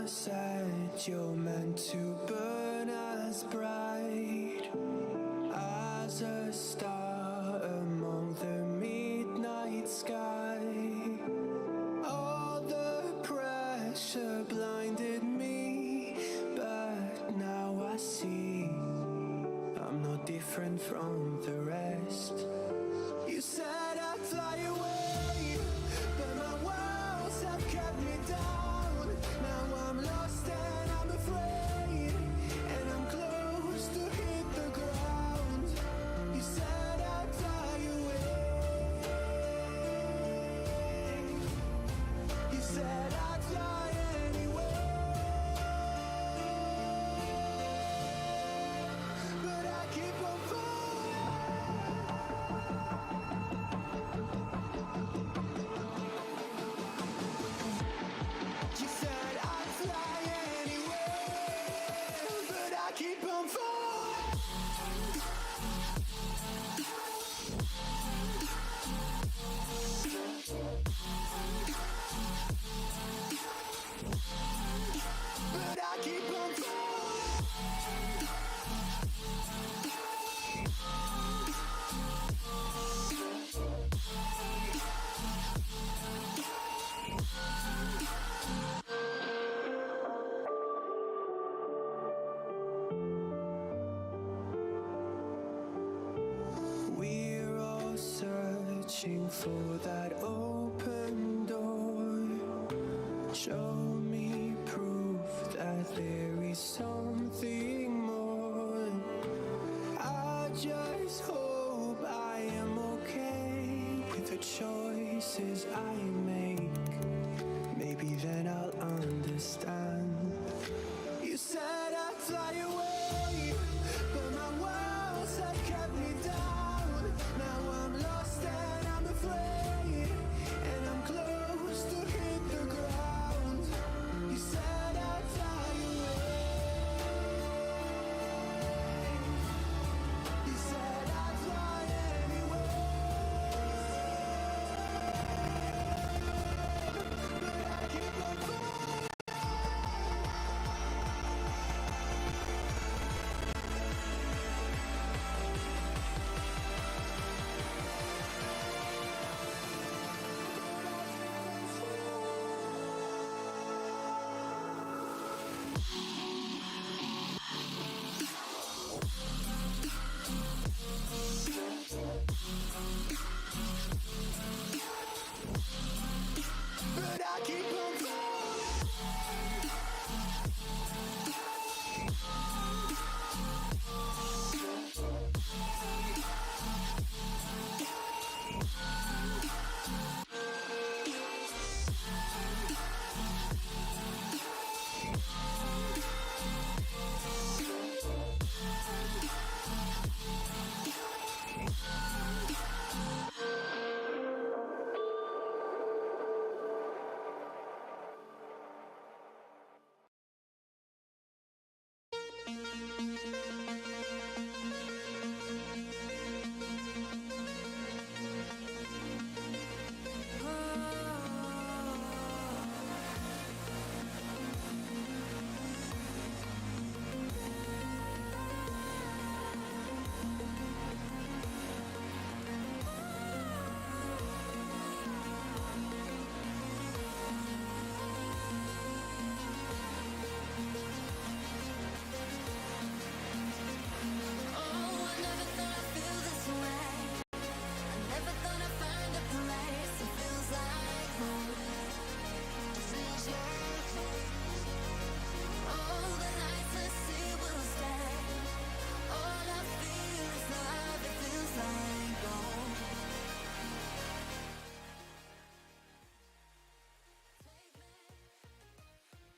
said you're meant to burn as bright as a star among the midnight sky. All the pressure blinded me, but now I see I'm no different from the rest. You said I'd fly away, but my walls have kept me down. Now I'm lost and I'm afraid, and I'm close to hit the ground. You said I'd fly away. You said I'd fly anyway, but I keep on falling. You said I'd fly anyway, but I keep on falling. But I keep on falling. We're all searching for that open door. Show me proof that there is something more. I just hope I am okay with the choices I make. Maybe then I'll understand. You said I'd fly away, but my walls have kept me down. Now I'm lost and I'm afraid, and I'm close to hit the ground. You said I'd fly away. You said I'd fly anyway, but I keep on falling. But I keep on falling.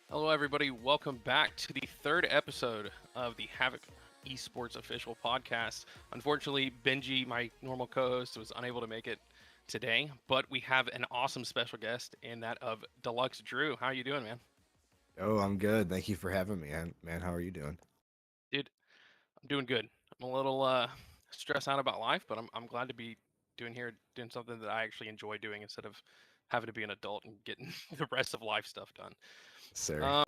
Hello, everybody. Welcome back to the third episode of the Havoc Esports official podcast. Unfortunately, Benji, my normal co-host, was unable to make it today, but we have an awesome special guest in that of DeluxeDrew. How are you doing, man? Oh, I'm good. Thank you for having me, man. How are you doing? Dude, I'm doing good. I'm a little stressed out about life, but I'm glad to be doing something that I actually enjoy doing instead of having to be an adult and getting the rest of life stuff done. Sir.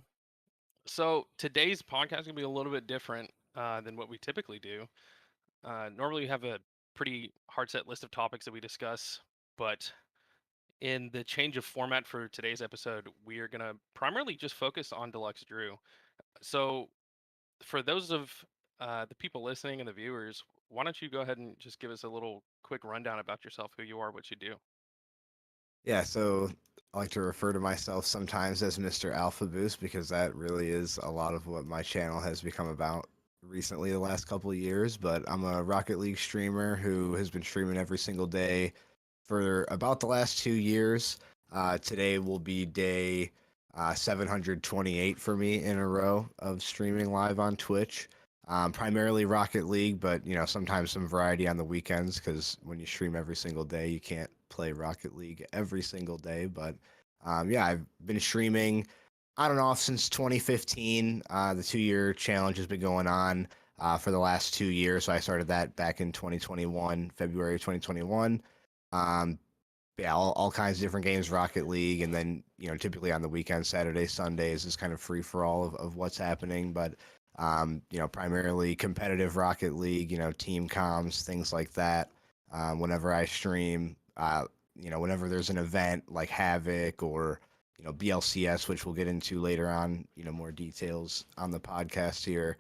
So today's podcast is gonna be a little bit different than what we typically do. Normally, we have a pretty hard set list of topics that we discuss, but in the change of format for today's episode, we are gonna primarily just focus on DeluxeDrew. So for those of the people listening and the viewers, why don't you go ahead and just give us a little quick rundown about yourself, who you are, what you do? Yeah, so I like to refer to myself sometimes as Mr. Alpha Boost because that really is a lot of what my channel has become about recently the last couple of years. But I'm a Rocket League streamer who has been streaming every single day for about the last 2 years. Today will be day 728 for me in a row of streaming live on Twitch. Primarily Rocket League, but sometimes some variety on the weekends because when you stream every single day, you can't play Rocket League every single day. But yeah, I've been streaming on and off since 2015. The 2 year challenge has been going on for the last 2 years. So I started that back in 2021, February 2021. Um, yeah, all kinds of different games, Rocket League, and then typically on the weekends, Saturdays, Sundays is kind of free for all of what's happening. But primarily competitive Rocket League, team comms, things like that. Whenever I stream, whenever there's an event like Havoc or BLCS, which we'll get into later on, more details on the podcast here.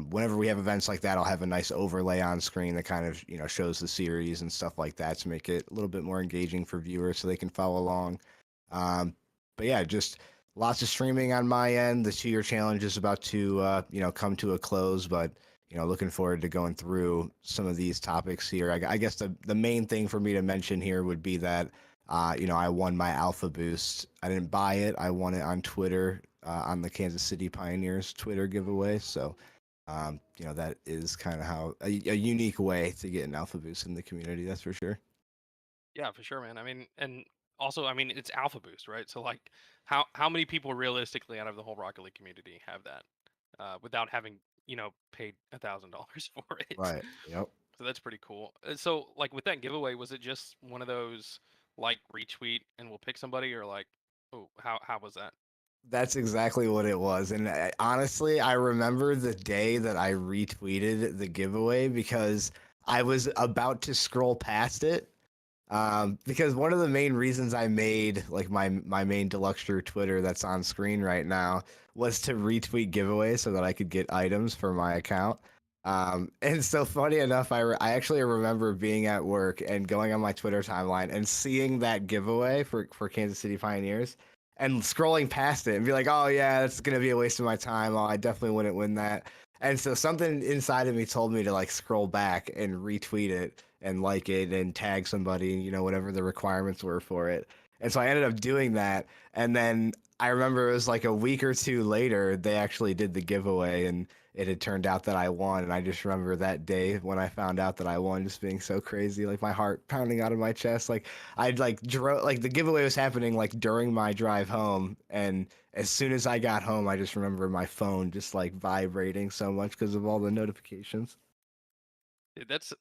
Whenever we have events like that, I'll have a nice overlay on screen that kind of shows the series and stuff like that to make it a little bit more engaging for viewers so they can follow along. But yeah, just lots of streaming on my end. The 2 year challenge is about to come to a close, but looking forward to going through some of these topics here. I guess the main thing for me to mention here would be that I won my Alpha Boost. I didn't buy it. I won it on Twitter on the Kansas City Pioneers Twitter giveaway. So that is kind of how a unique way to get an Alpha Boost in the community. That's for sure. Yeah, for sure, man. I mean, and also, I mean, it's Alpha Boost, right? So like, how many people realistically out of the whole Rocket League community have that without having paid $1,000 for it? Right. Yep. So that's pretty cool. So like with that giveaway, was it just one of those like retweet and we'll pick somebody, or like, oh, how was that? That's exactly what it was. And honestly, I remember the day that I retweeted the giveaway because I was about to scroll past it. Because one of the main reasons I made like my main DeluxeDrew Twitter that's on screen right now was to retweet giveaways so that I could get items for my account. And so funny enough, I actually remember being at work and going on my Twitter timeline and seeing that giveaway for Kansas City Pioneers and scrolling past it and be like, oh yeah, that's gonna be a waste of my time. Oh, I definitely wouldn't win that. And so something inside of me told me to like scroll back and retweet it and like it and tag somebody, whatever the requirements were for it. And so I ended up doing that. And then I remember it was like a week or two later, they actually did the giveaway and it had turned out that I won. And I just remember that day when I found out that I won just being so crazy, like my heart pounding out of my chest. Like I'd like drove, like the giveaway was happening like during my drive home. And as soon as I got home, I just remember my phone just like vibrating so much because of all the notifications. Dude, that's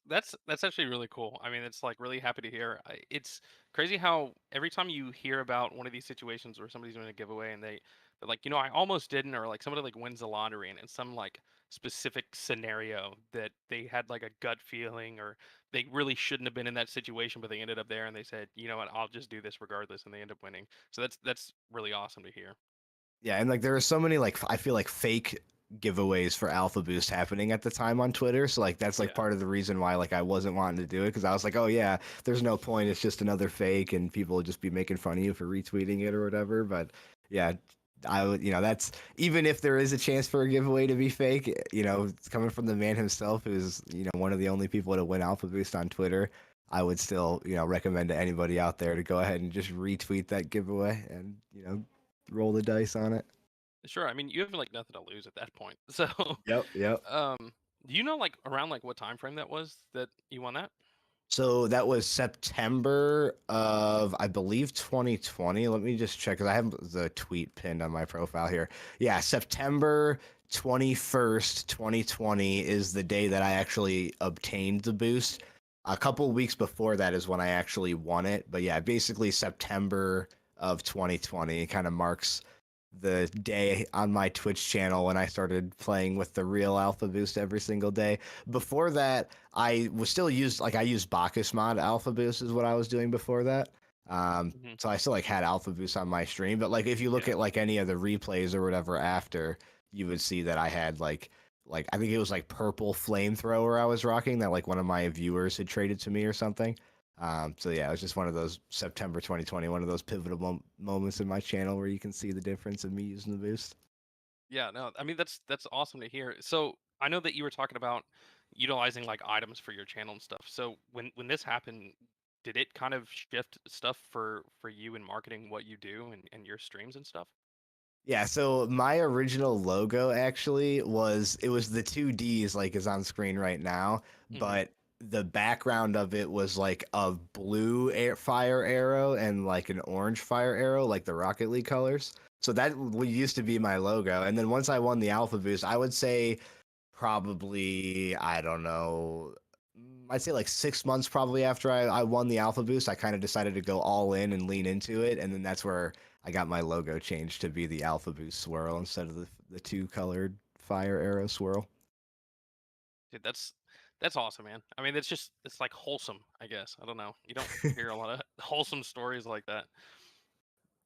actually really cool. I mean, it's like really happy to hear. It's crazy how every time you hear about one of these situations where somebody's doing a giveaway and they're like, I almost didn't, or like somebody like wins the lottery and it's some like specific scenario that they had like a gut feeling or they really shouldn't have been in that situation, but they ended up there and they said, you know what, I'll just do this regardless, and they end up winning. So that's really awesome to hear. Yeah, and like there are so many like I feel like fake giveaways for Alpha Boost happening at the time on Twitter. So like that's like Yeah. part of the reason why like I wasn't wanting to do it because I was like, oh yeah, there's no point. It's just another fake, and people would just be making fun of you for retweeting it or whatever. But yeah, I would that's even if there is a chance for a giveaway to be fake, it's coming from the man himself, who's one of the only people to win Alpha Boost on Twitter. I would still recommend to anybody out there to go ahead and just retweet that giveaway and roll the dice on it. Sure. I mean, you have like nothing to lose at that point. So, Yep, yep. um, do you know like around like what time frame that was that you won that? So that was September of, I believe, 2020. Let me just check because I have the tweet pinned on my profile here. Yeah, September 21st, 2020 is the day that I actually obtained the boost. A couple weeks before that is when I actually won it. But yeah, basically September of 2020 kind of marks the day on my Twitch channel when I started playing with the real Alpha Boost every single day. Before that, I was still I used Bacchus mod Alpha Boost is what I was doing before that. Hmm. So I still like had Alpha Boost on my stream, but like if you look Yeah. at like any of the replays or whatever after, you would see that I had like I think it was like purple flamethrower I was rocking that like one of my viewers had traded to me or something. So yeah, it was just one of those September 2020, one of those pivotal moments in my channel where you can see the difference of me using the boost. Yeah, no, I mean that's awesome to hear. So I know that you were talking about utilizing like items for your channel and stuff. So when this happened, did it kind of shift stuff for you in marketing what you do and your streams and stuff? Yeah, so my original logo actually was it was the two D's like is on screen right now, Hmm. but the background of it was like a blue fire arrow and like an orange fire arrow, like the Rocket League colors. So that used to be my logo. And then once I won the Alpha Boost, I would say probably, I don't know, I'd say like 6 months probably after I won the Alpha Boost, I kind of decided to go all in and lean into it. And then that's where I got my logo changed to be the Alpha Boost swirl instead of the two colored fire arrow swirl. Dude, that's awesome, man. I mean, it's like wholesome, I guess. I don't know. You don't hear a lot of wholesome stories like that.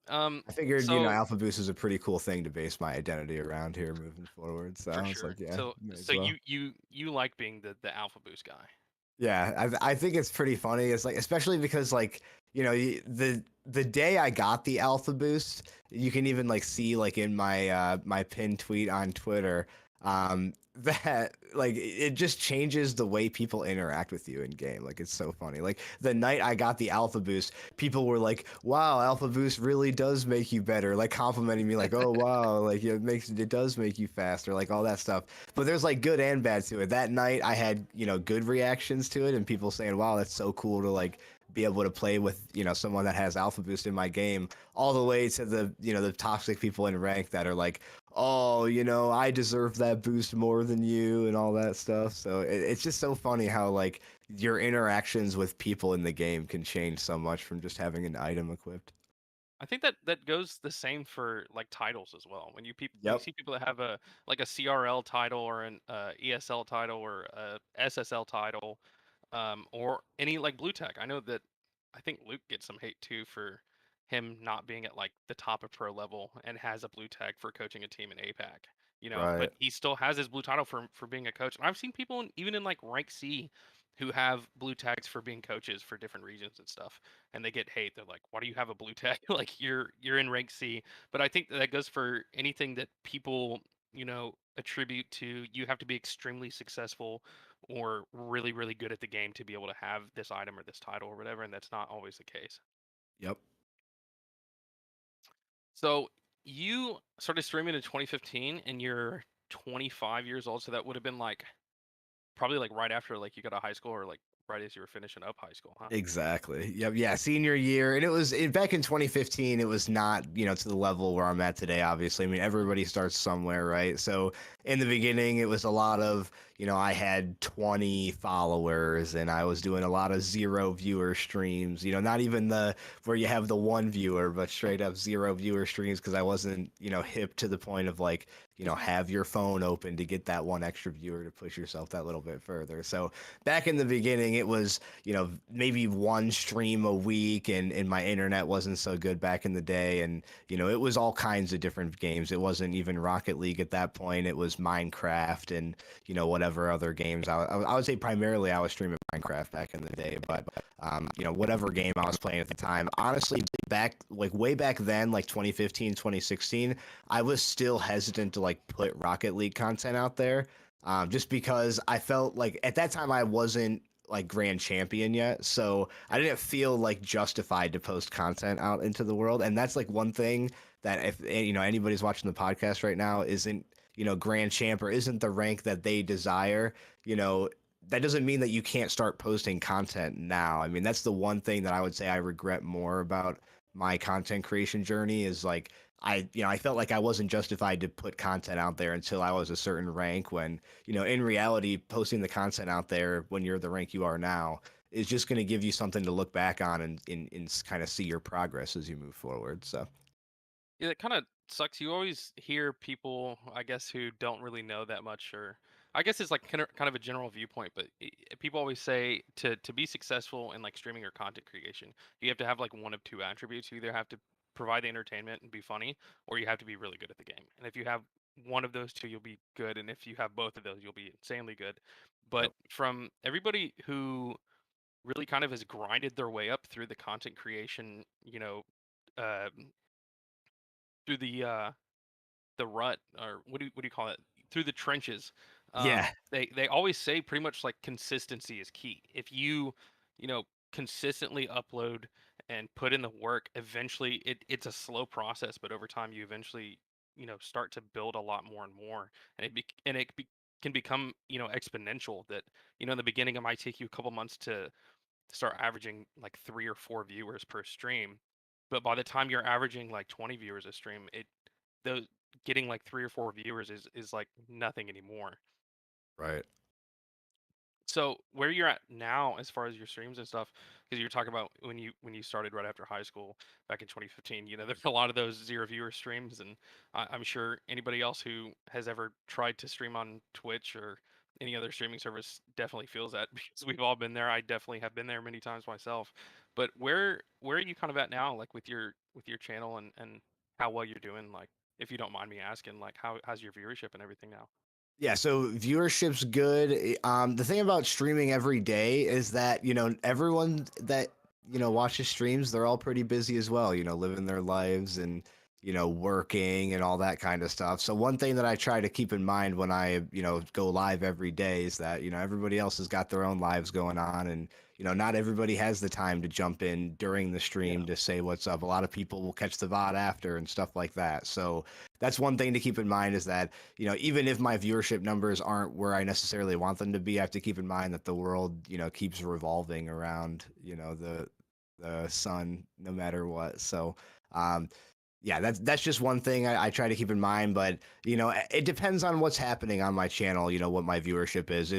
I figured, So Alpha Boost is a pretty cool thing to base my identity around here moving forward. So for I was sure. like, yeah, So may so as well. you like being the Alpha Boost guy. Yeah, I think it's pretty funny. It's like especially because like the day I got the Alpha Boost, you can even like see like in my my pinned tweet on Twitter, that like it just changes the way people interact with you in game. Like it's so funny. Like the night I got the Alpha Boost, people were like, "Wow, Alpha Boost really does make you better." Like complimenting me, like, "Oh wow, like it does make you faster," like all that stuff. But there's like good and bad to it. That night I had, good reactions to it and people saying, "Wow, that's so cool to like be able to play with, someone that has Alpha Boost in my game," all the way to the toxic people in rank that are like, "Oh, I deserve that boost more than you," and all that stuff. So it's just so funny how like your interactions with people in the game can change so much from just having an item equipped. I think that goes the same for like titles as well. When you Yep. see people that have a like a CRL title or an ESL title or a SSL title, or any like blue tech. I know that I think Luke gets some hate too for him not being at like the top of pro level and has a blue tag for coaching a team in APAC. But Right. he still has his blue title for being a coach. And I've seen people even in like rank C who have blue tags for being coaches for different regions and stuff, and they get hate. They're like, "Why do you have a blue tag? Like you're in rank C." But I think that goes for anything that people attribute to. You have to be extremely successful or really really good at the game to be able to have this item or this title or whatever, and that's not always the case. Yep. So you started streaming in 2015 and you're 25 years old, so that would have been like probably like right after like you got out of high school or like right as you were finishing up high school, huh? Exactly. Yep. Yeah. Senior year. And back in 2015, it was not, to the level where I'm at today, obviously. I mean, everybody starts somewhere, right? So in the beginning, it was a lot of, I had 20 followers and I was doing a lot of zero viewer streams, not even where you have the one viewer, but straight up zero viewer streams because I wasn't, hip to the point of like, have your phone open to get that one extra viewer to push yourself that little bit further. So back in the beginning, it was, maybe one stream a week and my internet wasn't so good back in the day. And, it was all kinds of different games. It wasn't even Rocket League at that point. It was Minecraft and, whatever other games. I would say primarily I was streaming Minecraft back in the day, but, whatever game I was playing at the time, honestly, way back then, like 2015, 2016, I was still hesitant to like put Rocket League content out there. Just because I felt like at that time I wasn't like grand champion yet, so I didn't feel like justified to post content out into the world. And that's like one thing that if anybody's watching the podcast right now isn't grand champ or isn't the rank that they desire, that doesn't mean that you can't start posting content now. I mean, that's the one thing that I would say I regret more about my content creation journey is like I felt like I wasn't justified to put content out there until I was a certain rank when, in reality, posting the content out there when you're the rank you are now is just going to give you something to look back on and kind of see your progress as you move forward. So, Yeah, it kind of sucks. You always hear people, I guess, who don't really know that much, or I guess it's like kind of a general viewpoint, but people always say to be successful in like streaming or content creation, you have to have like one of two attributes. You either have to provide the entertainment and be funny, or you have to be really good at the game. And if you have one of those two, you'll be good, and if you have both of those, you'll be insanely good. But Yep. from everybody who really kind of has grinded their way up through the content creation, uh, through the rut, or what do you call it, through the trenches. Yeah. They always say pretty much like consistency is key. If you consistently upload and put in the work, eventually it's a slow process, but over time you eventually start to build a lot more and more, and can become exponential. That in the beginning it might take you a couple months to start averaging like 3 or 4 viewers per stream, but by the time you're averaging like 20 viewers a stream, those getting like 3 or 4 viewers is like nothing anymore. Right. So where you're at now as far as your streams and stuff, because you're talking about when you started right after high school back in 2015, there's a lot of those zero viewer streams, and I'm sure anybody else who has ever tried to stream on Twitch or any other streaming service definitely feels that because we've all been there. I definitely have been there many times myself. But where are you kind of at now, like with your channel and how well you're doing, like if you don't mind me asking, like how's your viewership and everything now? Yeah, so viewership's good. The thing about streaming every day is that, everyone that, watches streams, they're all pretty busy as well, living their lives and, working and all that kind of stuff. So one thing that I try to keep in mind when I, go live every day is that, everybody else has got their own lives going on, and, not everybody has the time to jump in during the Yeah. stream to say what's up. A lot of people will catch the VOD after and stuff like that. So that's one thing to keep in mind, is that, even if my viewership numbers aren't where I necessarily want them to be, I have to keep in mind that the world, keeps revolving around, the sun no matter what. So, um, yeah, that's just one thing I try to keep in mind. But it depends on what's happening on my channel. What my viewership is.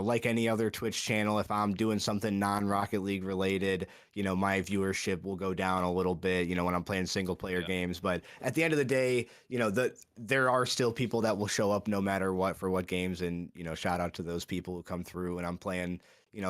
Like any other Twitch channel, if I'm doing something non-Rocket League related, my viewership will go down a little bit. When I'm playing single player Yeah. games. But at the end of the day, there are still people that will show up no matter what for what games, and shout out to those people who come through. And I'm playing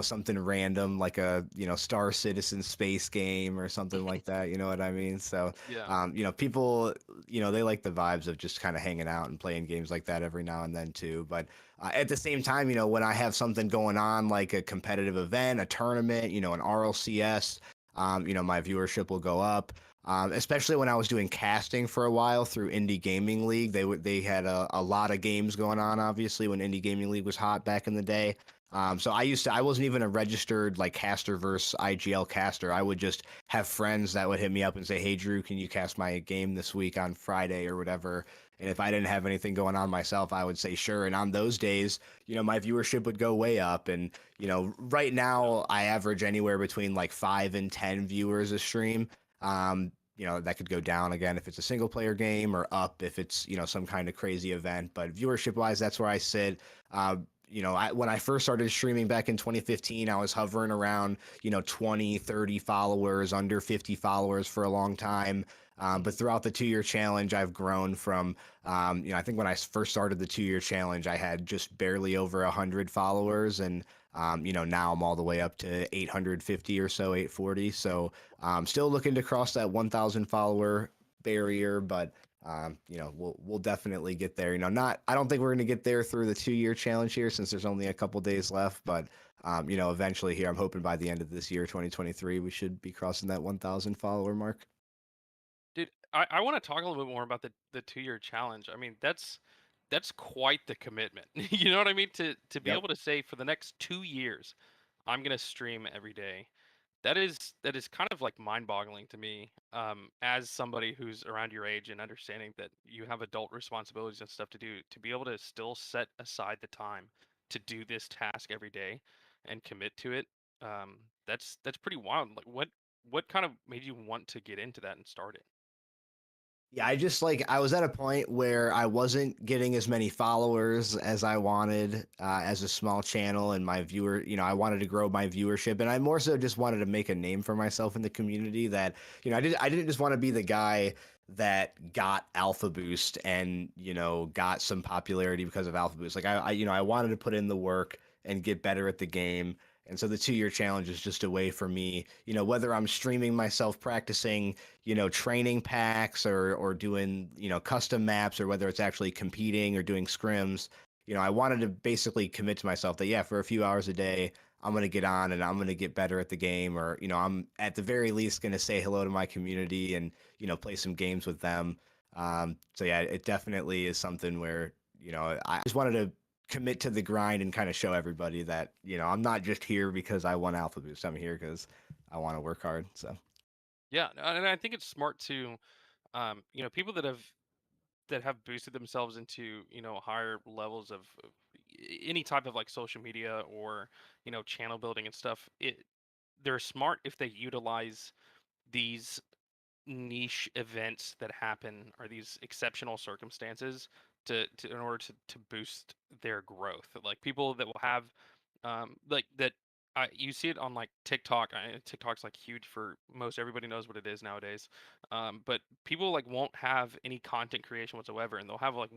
something random like a Star Citizen space game or something like that. You know what I mean? So Yeah. people, they like the vibes of just kind of hanging out and playing games like that every now and then too. But at the same time, when I have something going on, like a competitive event, a tournament, an RLCS, my viewership will go up. Especially when I was doing casting for a while through Indie Gaming League, they had a lot of games going on. Obviously, when Indie Gaming League was hot back in the day, so I wasn't even a registered like caster versus IGL caster. I would just have friends that would hit me up and say, "Hey Drew, can you cast my game this week on Friday or whatever?" And if I didn't have anything going on myself, I would say sure. And on those days, my viewership would go way up. And right now I average anywhere between like 5 and 10 viewers a stream. That could go down again if it's a single player game, or up if it's some kind of crazy event. But viewership wise, that's where I sit. When I first started streaming back in 2015, I was hovering around, 20, 30 followers, under 50 followers for a long time. But throughout the 2 year challenge, I've grown from, I think when I first started the 2 year challenge, I had just barely over 100 followers. And, now I'm all the way up to 850 or so, 840. So I'm still looking to cross that 1,000 follower barrier, but we'll definitely get there. I don't think we're going to get there through the 2 year challenge here, since there's only a couple days left. But eventually here, I'm hoping by the end of this year, 2023, we should be crossing that 1,000 follower mark. Dude, I want to talk a little bit more about the 2 year challenge. I mean, that's quite the commitment. You know what I mean? To be Yep. able to say for the next 2 years, I'm gonna stream every day. That is kind of like mind-boggling to me, as somebody who's around your age and understanding that you have adult responsibilities and stuff to do. To be able to still set aside the time to do this task every day and commit to it, that's pretty wild. Like, what kind of made you want to get into that and start it? Yeah, I was at a point where I wasn't getting as many followers as I wanted, as a small channel, and my viewer, I wanted to grow my viewership, and I more so just wanted to make a name for myself in the community. That I didn't just want to be the guy that got Alpha Boost and, got some popularity because of Alpha Boost. Like I wanted to put in the work and get better at the game. And so the 2 year challenge is just a way for me, whether I'm streaming myself practicing, training packs or doing, custom maps, or whether it's actually competing or doing scrims, I wanted to basically commit to myself that, yeah, for a few hours a day, I'm going to get on and I'm going to get better at the game, or, I'm at the very least going to say hello to my community and, play some games with them. So yeah, it definitely is something where, I just wanted to commit to the grind and kind of show everybody that, I'm not just here because I won Alpha Boost. I'm here because I want to work hard. So Yeah, and I think it's smart to, people that have boosted themselves into higher levels of any type of like social media or channel building and stuff. They're smart if they utilize these niche events that happen or these exceptional circumstances to in order to boost their growth. Like people that will have like that you see it on like TikTok. TikTok's like huge for most everybody knows what it is nowadays. But people like won't have any content creation whatsoever, and they'll have like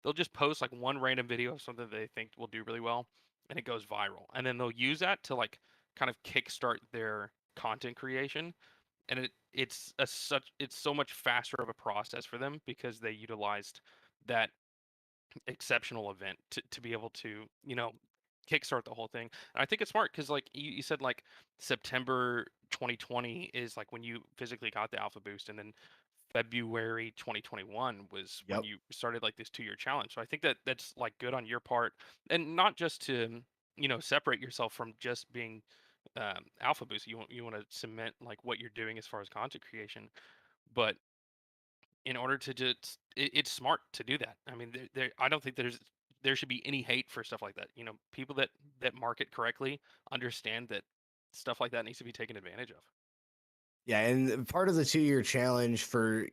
they'll just post like one random video of something they think will do really well, and it goes viral, and then they'll use that to like kind of kickstart their content creation, and it's so much faster of a process for them because they utilized that exceptional event to be able to kickstart the whole thing. And I think it's smart because like you said, like September 2020 is like when you physically got the alpha boost, and then February 2021 was when yep. you started like this 2 year challenge. So I think that that's like good on your part, and not just to separate yourself from just being alpha boost. You want to cement like what you're doing as far as content creation, but in order to just it's smart to do that. I mean, I don't think there should be any hate for stuff like that. People that market correctly understand that stuff like that needs to be taken advantage of. Yeah, and part of the 2 year challenge for,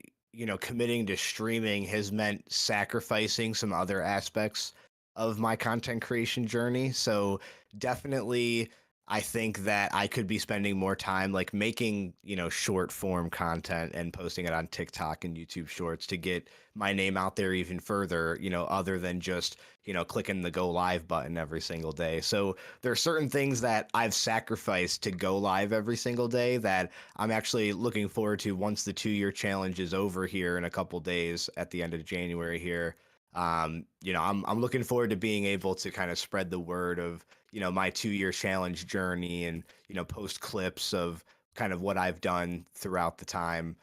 committing to streaming has meant sacrificing some other aspects of my content creation journey. So definitely I think that I could be spending more time like making, short form content and posting it on TikTok and YouTube Shorts to get my name out there even further, other than just, clicking the go live button every single day. So there are certain things that I've sacrificed to go live every single day that I'm actually looking forward to once the 2 year challenge is over here in a couple days at the end of January here. I'm looking forward to being able to kind of spread the word of, my 2 year challenge journey and, post clips of kind of what I've done throughout the time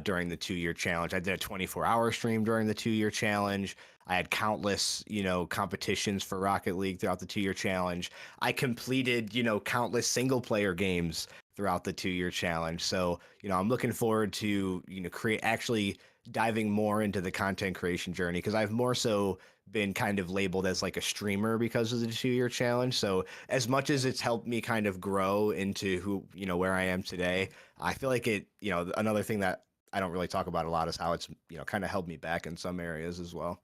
during the 2 year challenge. I did a 24-hour stream during the 2 year challenge. I had countless, competitions for Rocket League throughout the 2 year challenge. I completed, countless single player games throughout the 2 year challenge. So, I'm looking forward to, create actually diving more into the content creation journey because I've more so been kind of labeled as like a streamer because of the 2 year challenge. So as much as it's helped me kind of grow into who, where I am today, I feel like it, another thing that I don't really talk about a lot is how it's, kind of held me back in some areas as well.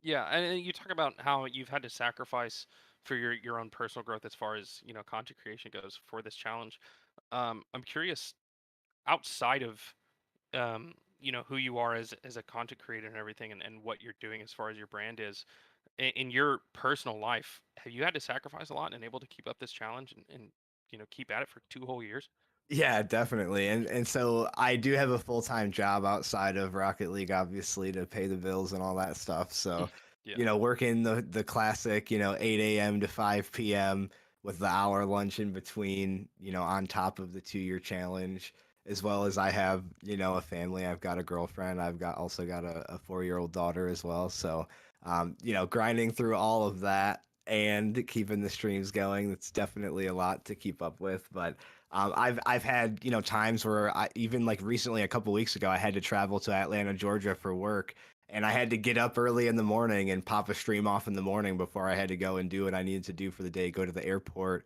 Yeah, and you talk about how you've had to sacrifice for your own personal growth as far as content creation goes for this challenge. I'm curious, outside of who you are as a content creator and everything, and what you're doing as far as your brand is in your personal life, have you had to sacrifice a lot and able to keep up this challenge and keep at it for 2 whole years? Yeah, definitely. And so I do have a full-time job outside of Rocket League, obviously, to pay the bills and all that stuff. So, Yeah. working the classic, 8 a.m. to 5 p.m. with the hour lunch in between, on top of the 2 year challenge, as well as I have, a family. I've got a girlfriend. I've also got a 4-year-old daughter as well. So, grinding through all of that and keeping the streams going, that's definitely a lot to keep up with. But I've had times where I even like recently a couple weeks ago I had to travel to Atlanta, Georgia for work, and I had to get up early in the morning and pop a stream off in the morning before I had to go and do what I needed to do for the day, go to the airport,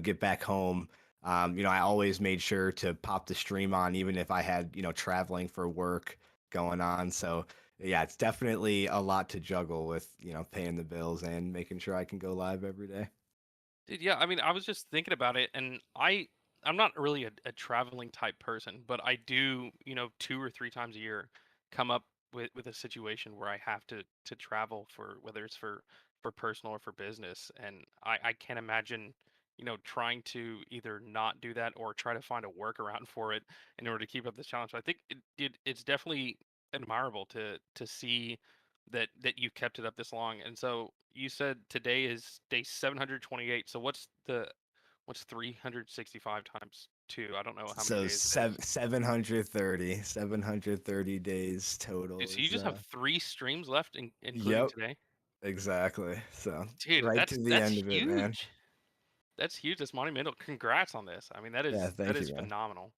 get back home. I always made sure to pop the stream on even if I had traveling for work going on. So yeah, it's definitely a lot to juggle with paying the bills and making sure I can go live every day. Dude, yeah, I mean, I was just thinking about it, and I I'm not really a traveling type person, but I do, 2 or 3 times a year come up with a situation where I have to travel for whether it's for personal or for business, and I can't imagine, trying to either not do that or try to find a workaround for it in order to keep up this challenge. So I think it's definitely admirable to see that you kept it up this long. And so you said today is day 728. So what's 365 times 2? I don't know how many So days it is. 730 days total So you is just have 3 streams left, including yep, today. exactly. So Dude, right that's to the that's end of it, man. huge. That's huge. That's monumental. Congrats on this. I mean, that Yeah, is that thank you, is man. phenomenal.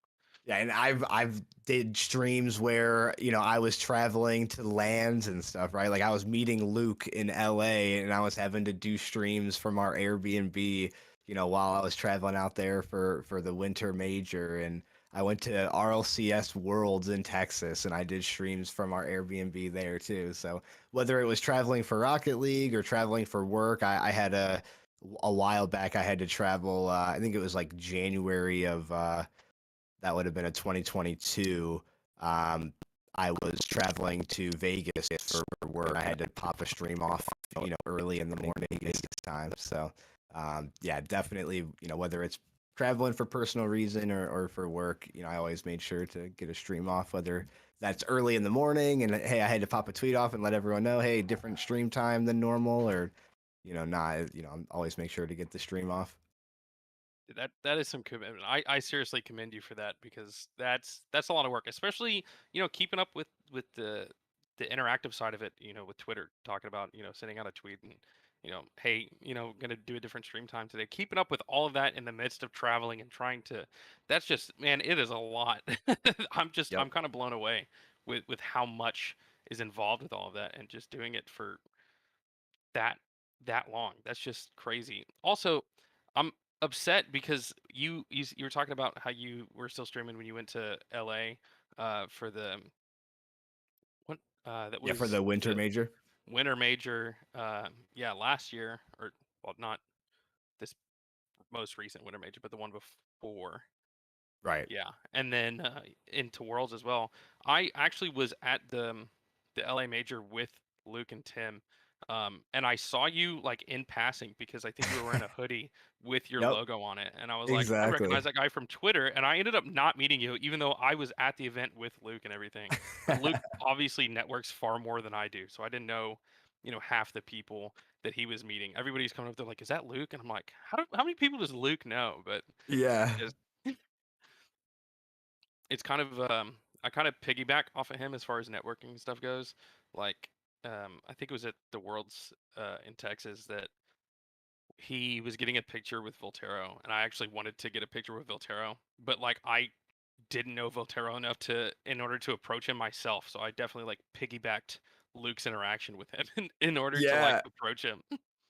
Yeah, and I've did streams where, I was traveling to lands and stuff, right? Like I was meeting Luke in LA and I was having to do streams from our Airbnb, while I was traveling out there for the winter major. And I went to RLCS Worlds in Texas and I did streams from our Airbnb there too. So whether it was traveling for Rocket League or traveling for work, I had a while back I had to travel, I think it was like January of that would have been a 2022. Um, I was traveling to Vegas for work. I had to pop a stream off, early in the morning Vegas time. So, yeah, definitely, whether it's traveling for personal reason or for work, I always made sure to get a stream off, whether that's early in the morning and hey, I had to pop a tweet off and let everyone know, hey, different stream time than normal, or not, I'm always make sure to get the stream off. That is some commitment. I seriously commend you for that because that's a lot of work, especially keeping up with the interactive side of it. With Twitter talking about sending out a tweet and hey gonna do a different stream time today. Keeping up with all of that in the midst of traveling and trying to that's just man, it is a lot. Yep. I'm kind of blown away with how much is involved with all of that and just doing it for that that long. That's just crazy. Also, I'm upset because you were talking about how you were still streaming when you went to LA for the what that Yeah, for was the winter the major. winter major yeah last year or well not this most recent winter major but the one before. Right. Yeah, and then into Worlds as well. I actually was at the LA Major with Luke and Tim, and I saw you like in passing because I think you were wearing a hoodie with your Yep. logo on it, and I was like, I Exactly. recognize that guy from Twitter, and I ended up not meeting you, even though I was at the event with Luke and everything. But Luke obviously networks far more than I do, so I didn't know, half the people that he was meeting. Everybody's coming up there like, is that Luke? And I'm like, how many people does Luke know? But Yeah. just it's kind of I kind of piggyback off of him as far as networking stuff goes. Like I think it was at the Worlds in Texas that he was getting a picture with Voltero, and I actually wanted to get a picture with Voltero, but like I didn't know Voltero enough to in order to approach him myself. So I definitely like piggybacked Luke's interaction with him in order to like Yeah. approach him.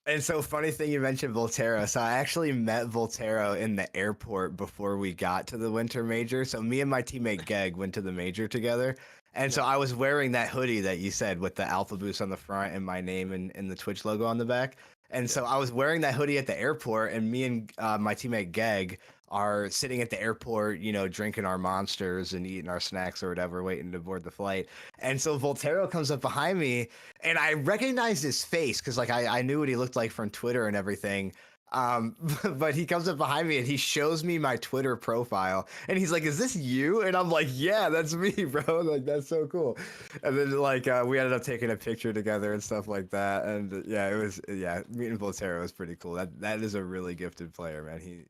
And so funny thing you mentioned Volterra. So I actually met Volterra in the airport before we got to the winter major. So me and my teammate Geg went to the major together. And so Yeah, I was wearing that hoodie that you said with the Alpha Boost on the front and my name and the Twitch logo on the back. And yeah. so I was wearing that hoodie at the airport, and me and my teammate Geg are sitting at the airport, drinking our monsters and eating our snacks or whatever, waiting to board the flight. And so Voltero comes up behind me and I recognized his face because like I knew what he looked like from Twitter and everything. But he comes up behind me and he shows me my Twitter profile and he's like, "Is this you?" And I'm like, "Yeah, that's me, bro." Like that's so cool. And then like we ended up taking a picture together and stuff like that. And yeah, it was yeah, meeting Volterra was pretty cool. That is a really gifted player, man. He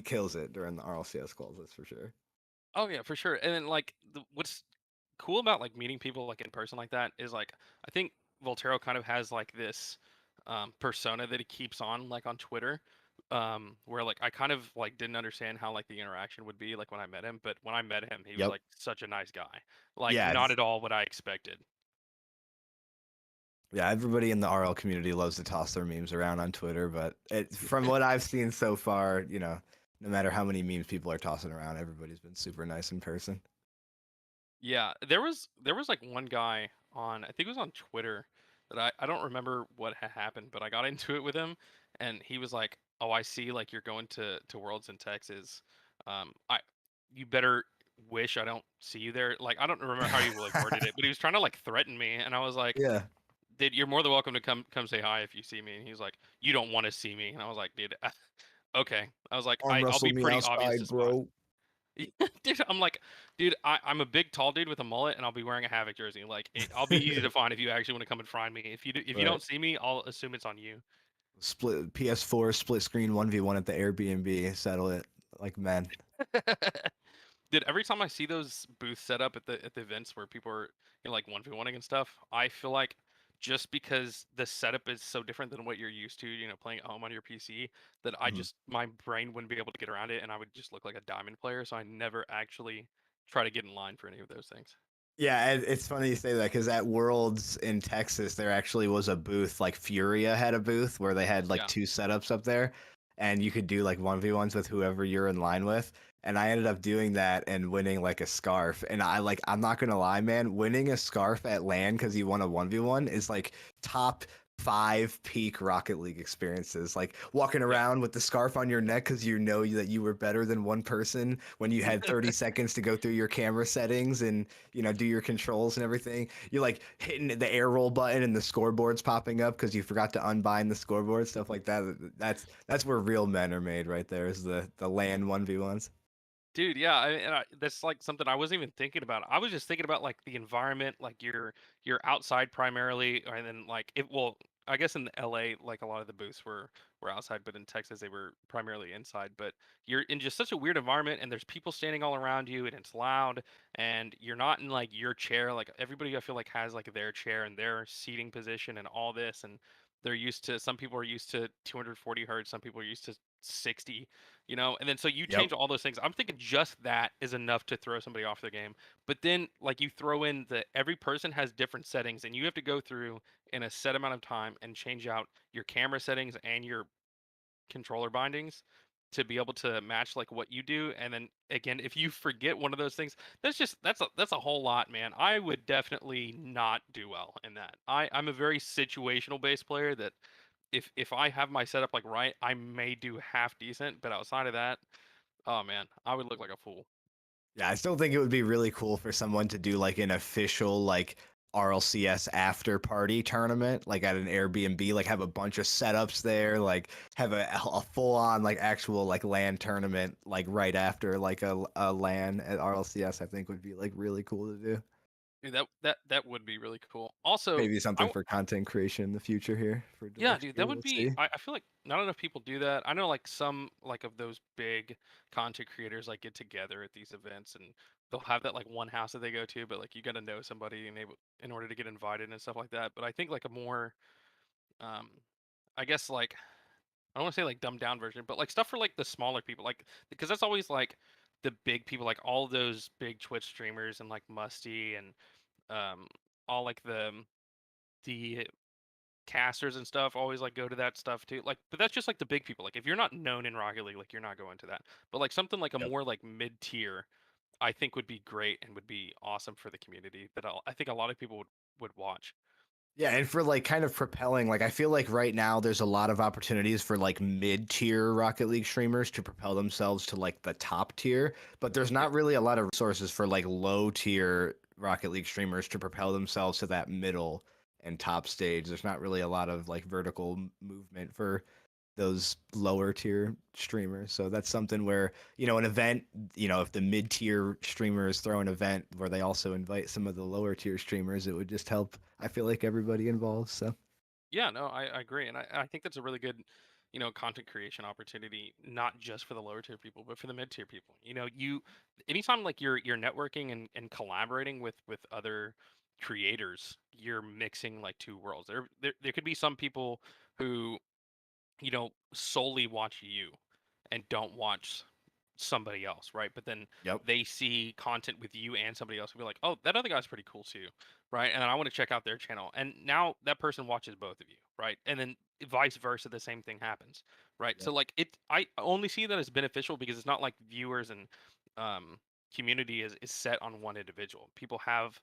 kills it during the RLCS calls, that's for sure. Oh yeah, for sure. And then like what's cool about like meeting people like in person like that is like I think Voltero kind of has like this persona that he keeps on like on Twitter where like I kind of like didn't understand how like the interaction would be like when I met him, but when I met him he was Yep. like such a nice guy. Like Yeah, not at all what I expected. yeah, everybody in the RL community loves to toss their memes around on Twitter, but from what I've seen so far, no matter how many memes people are tossing around, everybody's been super nice in person. Yeah, there was like one guy on I think it was on Twitter that I don't remember what had happened, but I got into it with him and he was like, "Oh, I see like you're going to Worlds in Texas. I you better wish I don't see you there. Like I don't remember how he like worded it, but he was trying to like threaten me, and I was like, Yeah. dude, you're more than welcome to come say hi if you see me. And he's like, you don't want to see me, and I was like, dude, okay. I was like, Arm I'll be wrestle me pretty obvious to outside, spot. bro. Dude, I'm like, dude, I'm a big tall dude with a mullet, and I'll be wearing a Havoc jersey. Like, I'll be easy to find if you actually want to come and find me. If you Right. don't see me, I'll assume it's on you. Split PS4 split screen 1v1 at the Airbnb. Settle it like men. Dude, every time I see those booths set up at the events where people are like 1v1ing and stuff, I feel like just because the setup is so different than what you're used to, playing at home on your PC, that I Mhm. just my brain wouldn't be able to get around it, and I would just look like a diamond player. So I never actually try to get in line for any of those things. Yeah, it's funny you say that because at Worlds in Texas, there actually was a booth. Like Furia had a booth where they had like Yeah. two setups up there, and you could do like 1v1s with whoever you're in line with. And I ended up doing that and winning like a scarf. And I'm not gonna lie, man, winning a scarf at LAN because you won a 1v1 is like top 5 peak Rocket League experiences. Like walking Yeah. around with the scarf on your neck because you know that you were better than one person when you had 30 seconds to go through your camera settings and do your controls and everything. You're like hitting the air roll button and the scoreboard's popping up because you forgot to unbind the scoreboard, stuff like that. That's where real men are made right there, is the LAN 1v1s. Dude, yeah, that's like something I wasn't even thinking about. I was just thinking about like the environment, like you're outside primarily, and then like it. Well, I guess in LA, like a lot of the booths were outside, but in Texas they were primarily inside. But you're in just such a weird environment, and there's people standing all around you, and it's loud, and you're not in like your chair. Like everybody, I feel like has like their chair and their seating position and all this, and they're used to. Some people are used to 240 hertz. Some people are used to 60, and then so you Yep. change all those things. I'm thinking just that is enough to throw somebody off their game. But then like you throw in the every person has different settings, and you have to go through in a set amount of time and change out your camera settings and your controller bindings to be able to match like what you do. And then again, if you forget one of those things, that's a whole lot, man. I would definitely not do well in that. I'm a very situational based player that if I have my setup like right, I may do half decent, but outside of that, oh man, I would look like a fool. Yeah, I still think it would be really cool for someone to do like an official like RLCS after party tournament, like at an Airbnb, like have a bunch of setups there, like have a full on like actual like LAN tournament, like right after like a LAN at RLCS. I think would be like really cool to do. Dude, that would be really cool. Also, Maybe something for content creation in the future here for yeah, Deluxe dude, that Drew. would We'll be. see. I feel like not enough people do that. I know like some like of those big content creators like get together at these events, and they'll have that like one house that they go to, but like you got to know somebody and able in order to get invited and stuff like that. But I think like a more um I guess like I don't want to say like dumbed down version, but like stuff for like the smaller people, like because that's always like the big people, like all those big Twitch streamers and like Musty and um all like the casters and stuff always like go to that stuff too. Like, but that's just like the big people. Like if you're not known in Rocket League, like you're not going to that. But like something like a Yep. more like mid tier, I think would be great and would be awesome for the community that I think a lot of people would watch. Yeah, and for like kind of propelling, like I feel like right now there's a lot of opportunities for like mid-tier Rocket League streamers to propel themselves to like the top tier, but there's Yeah. not really a lot of resources for like low-tier Rocket League streamers to propel themselves to that middle and top stage. There's not really a lot of like vertical movement for those lower tier streamers. So that's something where, an event, if the mid tier streamers throw an event where they also invite some of the lower tier streamers, it would just help, I feel like, everybody involved. So Yeah, no, I agree, and I think that's a really good, content creation opportunity, not just for the lower tier people, but for the mid tier people. Anytime like you're networking and collaborating with other creators, you're mixing like two worlds. There could be some people who solely watch you and don't watch somebody else, right? But then yep. they see content with you and somebody else and be like, oh, that other guy's pretty cool too, right? And then I want to check out their channel. And now that person watches both of you, right? And then vice versa, the same thing happens, right? Yep. So like I only see that as beneficial because it's not like viewers and um, community is set on one individual. People have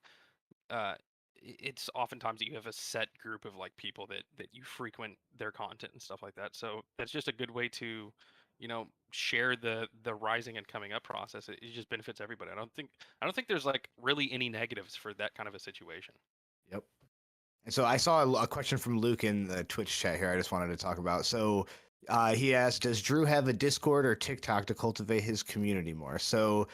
it's oftentimes that you have a set group of like people that you frequent their content and stuff like that. So that's just a good way to share the rising and coming up process. It just benefits everybody. I don't think there's like really any negatives for that kind of a situation. Yep. And so I saw a question from Luke in the Twitch chat here. I just wanted to talk about. So he asked, "Does Drew have a Discord or TikTok to cultivate his community more?" So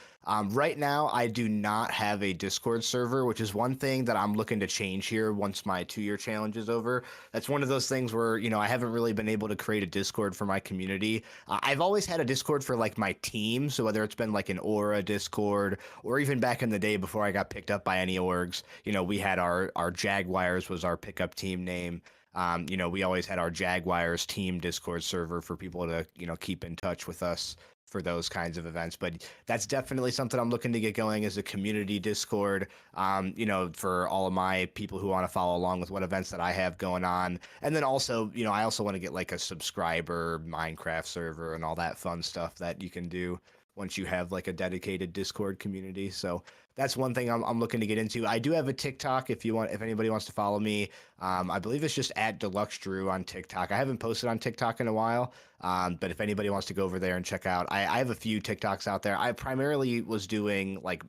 right now, I do not have a Discord server, which is one thing that I'm looking to change here once my 2-year challenge is over. That's one of those things where I haven't really been able to create a Discord for my community. I've always had a Discord for like my team, so whether it's been like an Aura Discord or even back in the day before I got picked up by any orgs, we had our Jaguars was our pickup team name. We always had our Jaguars team Discord server for people to, keep in touch with us for those kinds of events. But that's definitely something I'm looking to get going as a community Discord, for all of my people who want to follow along with what events that I have going on. And then also, I also want to get like a subscriber Minecraft server and all that fun stuff that you can do once you have like a dedicated Discord community. So that's one thing I'm looking to get into. I do have a TikTok if anybody wants to follow me. I believe it's just at DeluxeDrew on TikTok. I haven't posted on TikTok in a while, but if anybody wants to go over there and check out, I have a few TikToks out there. I primarily was doing like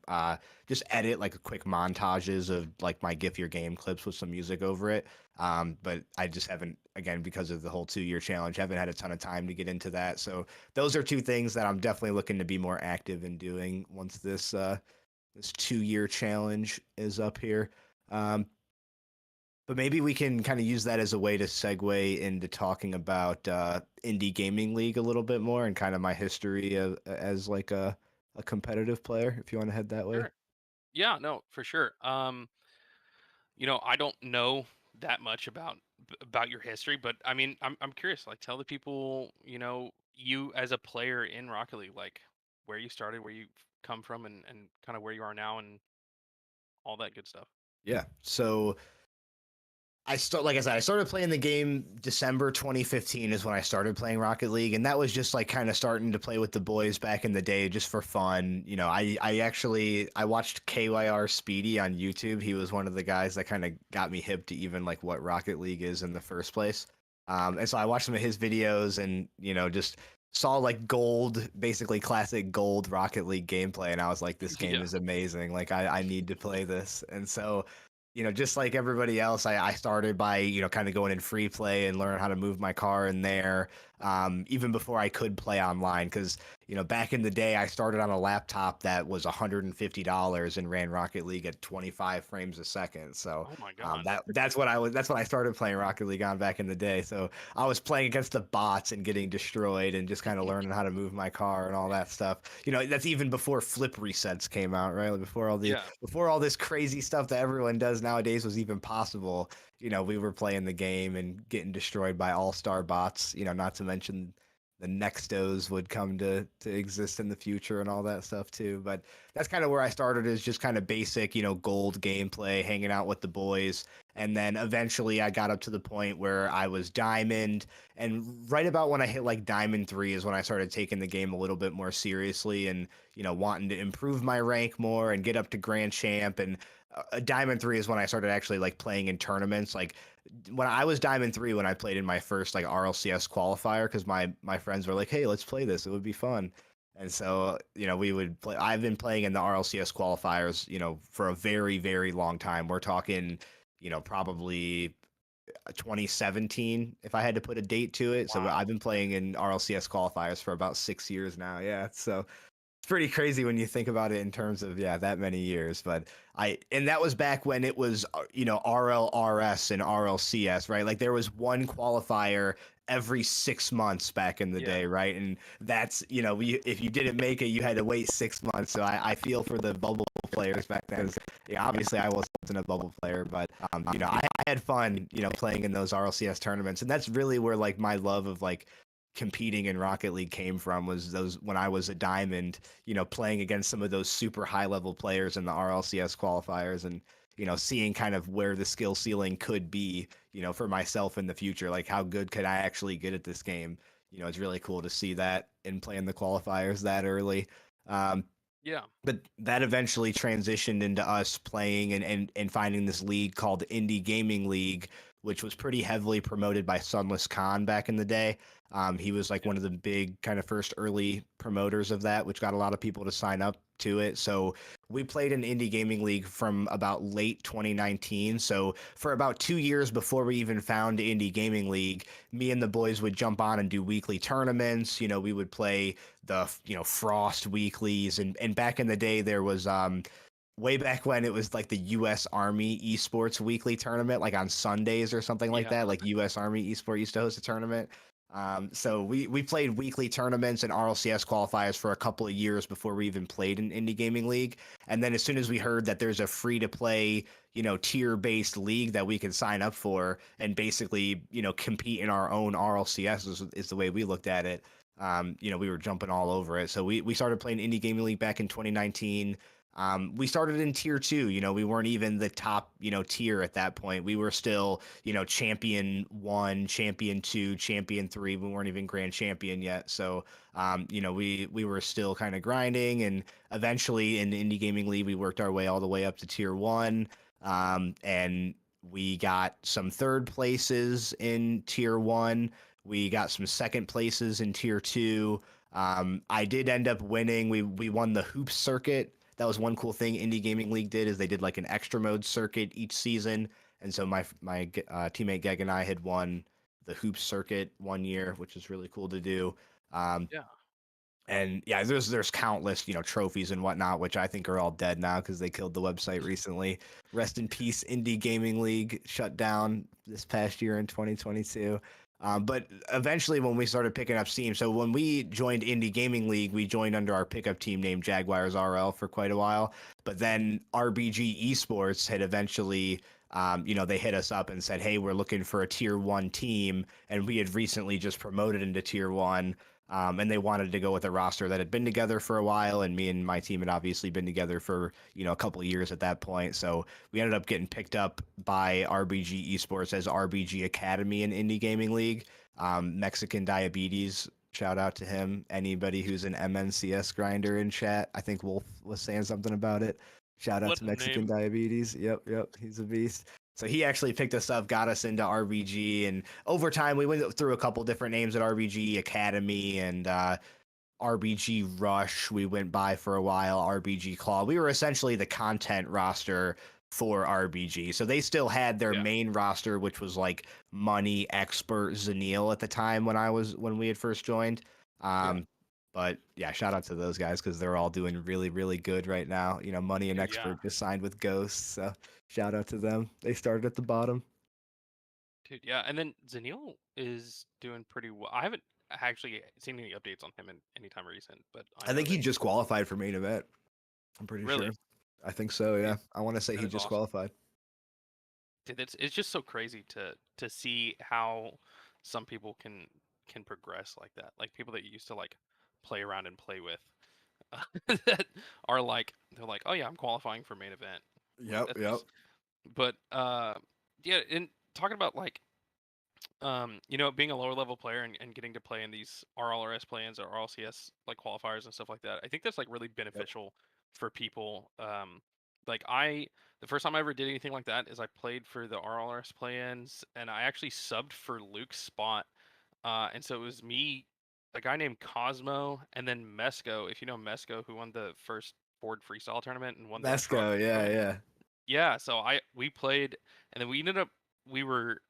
just edit like quick montages of like my GIF Your Game clips with some music over it. But I just haven't, again, because of the whole 2-year challenge, haven't had a ton of time to get into that. So those are two things that I'm definitely looking to be more active in doing once this 2-year challenge is up here. But maybe we can kind of use that as a way to segue into talking about Indie Gaming League a little bit more and kind of my history as like a competitive player, if you want to head that way. Sure. Yeah, no, for sure. I don't know that much about your history, but I mean, I'm curious. Like, tell the people, you as a player in Rocket League, like where you started, where you come from, and kind of where you are now, and all that good stuff. Yeah. So like I said, I started playing the game December 2015 is when I started playing Rocket League, and that was just like kind of starting to play with the boys back in the day just for fun. I watched KYR Speedy on YouTube. He was one of the guys that kind of got me hip to even like what Rocket League is in the first place. And so I watched some of his videos and just saw like gold, basically classic gold Rocket League gameplay, and I was like, this game Yeah. is amazing. Like I need to play this. And so just like everybody else, I started by, kind of going in free play and learn how to move my car in there, even before I could play online. Because, back in the day, I started on a laptop that was $150 and ran Rocket League at 25 frames a second. So Oh my God. that's what I started playing Rocket League on back in the day. So I was playing against the bots and getting destroyed and just kind of learning how to move my car and all that stuff. That's even before flip resets came out, right? Like before all this crazy stuff that everyone does nowadays was even possible. We were playing the game and getting destroyed by all-star bots, not to mention the Nextos would come to exist in the future and all that stuff too. But that's kind of where I started, is just kind of basic, gold gameplay, hanging out with the boys. And then eventually I got up to the point where I was diamond. And right about when I hit like diamond 3 is when I started taking the game a little bit more seriously and, wanting to improve my rank more and get up to grand champ. And diamond 3 is when I started actually like playing in tournaments. Like when I was diamond 3, when I played in my first like RLCS qualifier, because my friends were like, hey, let's play this, it would be fun. And so we would play. I've been playing in the RLCS qualifiers for a very, very long time. We're talking probably 2017 if I had to put a date to it. So Wow. I've been playing in RLCS qualifiers for about 6 years now. Yeah, so it's pretty crazy when you think about it in terms of that many years. But and that was back when it was RLRS and RLCS, right? Like there was one qualifier every 6 months back in the Yeah. day, right? And that's if you didn't make it, you had to wait 6 months. So I feel for the bubble players back then. Obviously I wasn't a bubble player, but I had fun playing in those RLCS tournaments, and that's really where like my love of like competing in Rocket League came from, was those when I was a diamond, playing against some of those super high level players in the RLCS qualifiers, and seeing kind of where the skill ceiling could be, for myself in the future. Like how good could I actually get at this game? It's really cool to see that and playing the qualifiers that early. Yeah. But that eventually transitioned into us playing and finding this league called Indie Gaming League, which was pretty heavily promoted by Sunless Khan back in the day. He was like Yeah. one of the big kind of first early promoters of that, which got a lot of people to sign up to it. So we played in Indie Gaming League from about late 2019. So for about 2 years before we even found Indie Gaming League, me and the boys would jump on and do weekly tournaments. You know, we would play the, Frost weeklies. And back in the day, there was, way back when it was like the U.S. Army Esports weekly tournament, like on Sundays or something like Yeah. that. Like U.S. Army Esport used to host a tournament. So we played weekly tournaments and RLCS qualifiers for a couple of years before we even played in Indie Gaming League. And then as soon as we heard that there's a free to play, tier-based league that we can sign up for and basically, compete in our own RLCS is the way we looked at it. We were jumping all over it. So we started playing Indie Gaming League back in 2019. We started in tier 2. We weren't even the top, tier at that point. We were still, champion 1, champion 2, champion 3. We weren't even grand champion yet. So, we were still kind of grinding, and eventually in the Indie Gaming League, we worked our way all the way up to tier 1. And we got some third places in tier 1. We got some second places in tier 2. I did end up winning. We won the hoop circuit. That was one cool thing Indie Gaming League did, is they did like an extra mode circuit each season. And so my teammate Geg and I had won the hoop circuit one year, which is really cool to do. Yeah. And yeah, there's countless, trophies and whatnot, which I think are all dead now because they killed the website recently. Rest in peace, Indie Gaming League shut down this past year in 2022. But eventually, when we started picking up steam, so when we joined Indie Gaming League, we joined under our pickup team named Jaguars RL for quite a while. But then RBG Esports had eventually, they hit us up and said, "Hey, we're looking for a tier 1 team," and we had recently just promoted into tier 1. And they wanted to go with a roster that had been together for a while, and me and my team had obviously been together for a couple of years at that point. So we ended up getting picked up by RBG Esports as RBG Academy in Indie Gaming League. Mexican Diabetes, shout out to him. Anybody who's an MNCS grinder in chat, I think Wolf was saying something about it. Shout out What to a Mexican name. Diabetes. Yep, he's a beast. So he actually picked us up, got us into RBG, and over time we went through a couple different names at RBG Academy and RBG Rush. We went by for a while, RBG Claw. We were essentially the content roster for RBG. So they still had their Yeah. main roster, which was like Money, Expert, Zanil at the time when we had first joined. But yeah, shout out to those guys because they're all doing really, really good right now. Money and Dude, yeah. Expert just signed with Ghosts, so shout out to them. They started at the bottom. Dude, yeah. And then Zanil is doing pretty well. I haven't actually seen any updates on him in any time recent, but I I know think he that just qualified for main event. I'm pretty really, sure. I think so, yeah. dude, I want to say that he is just awesome. qualified. Dude, it's just so crazy to see how some people can progress like that. Like people that you used to like play around and play with that are like they're like, oh yeah, I'm qualifying for main event. Like Yep, that's yep. just, but yeah, and talking about like being a lower level player and getting to play in these RLRS plans or RLCS like qualifiers and stuff like that, I think that's like really Yep. beneficial for people. Like the first time I ever did anything like that is I played for the RLRS plans and I actually subbed for Luke's spot. And so it was me, a guy named Cosmo, and then Mesco, if you know Mesco, who won the first Ford freestyle tournament and won the truck Mesco, yeah, tournament. yeah. Yeah, so we played and then we ended up we were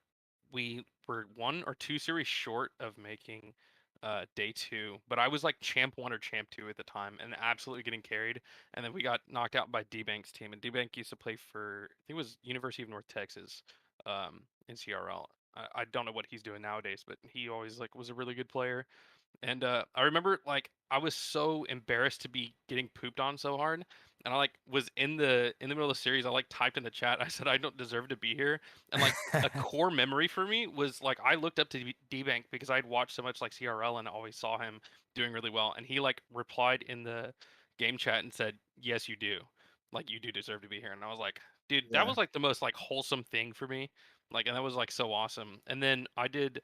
we were 1 or 2 series short of making day 2, but I was like champ 1 or champ 2 at the time and absolutely getting carried. And then we got knocked out by D-Bank's team, and D-Bank used to play for I think it was University of North Texas in CRL. I don't know what he's doing nowadays, but he always like was a really good player. And I remember like I was so embarrassed to be getting pooped on so hard, and I like was in the middle of the series. I like typed in the chat. I said I don't deserve to be here, and like a core memory for me was like I looked up to D-Bank because I'd watched so much like CRL and always saw him doing really well, and he like replied in the game chat and said, "Yes, you do. Like you do deserve to be here." And I was like, dude, that Yeah. was like the most like wholesome thing for me. Like, and that was like so awesome. And then I did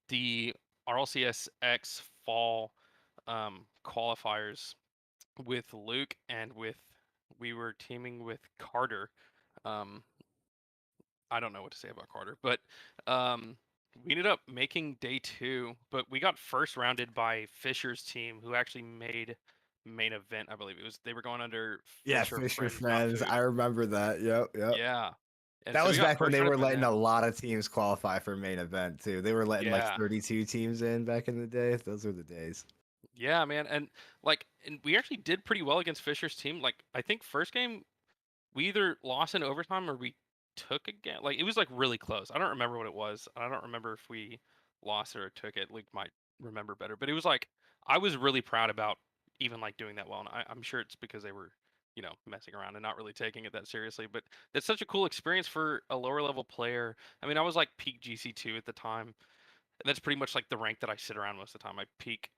the RLCS fall qualifiers with Luke and we were teaming with Carter. Um, I don't know what to say about Carter, but um, we ended up making day 2, but we got first rounded by Fisher's team, who actually made main event. I believe it was they were going under Yeah, Fisher Fisher Friends, not Friends. food. I remember that. Yep. Yeah, and That so we was got back when first they rounded were by letting a them. lot of teams qualify for main event too. They were letting like Yeah, 32 teams in back in the day. Those were the days. yeah, man, and we actually did pretty well against Fisher's team. Like I think first game we either lost in overtime or we took again. Like it was like really close. I don't remember what it was. I don't remember if we lost it or took it. Luke might remember better, but it was like I was really proud about even like doing that well, and I'm sure it's because they were, messing around and not really taking it that seriously. But that's such a cool experience for a lower level player. I mean, I was like peak GC2 at the time, and that's pretty much like the rank that I sit around most of the time. I peak.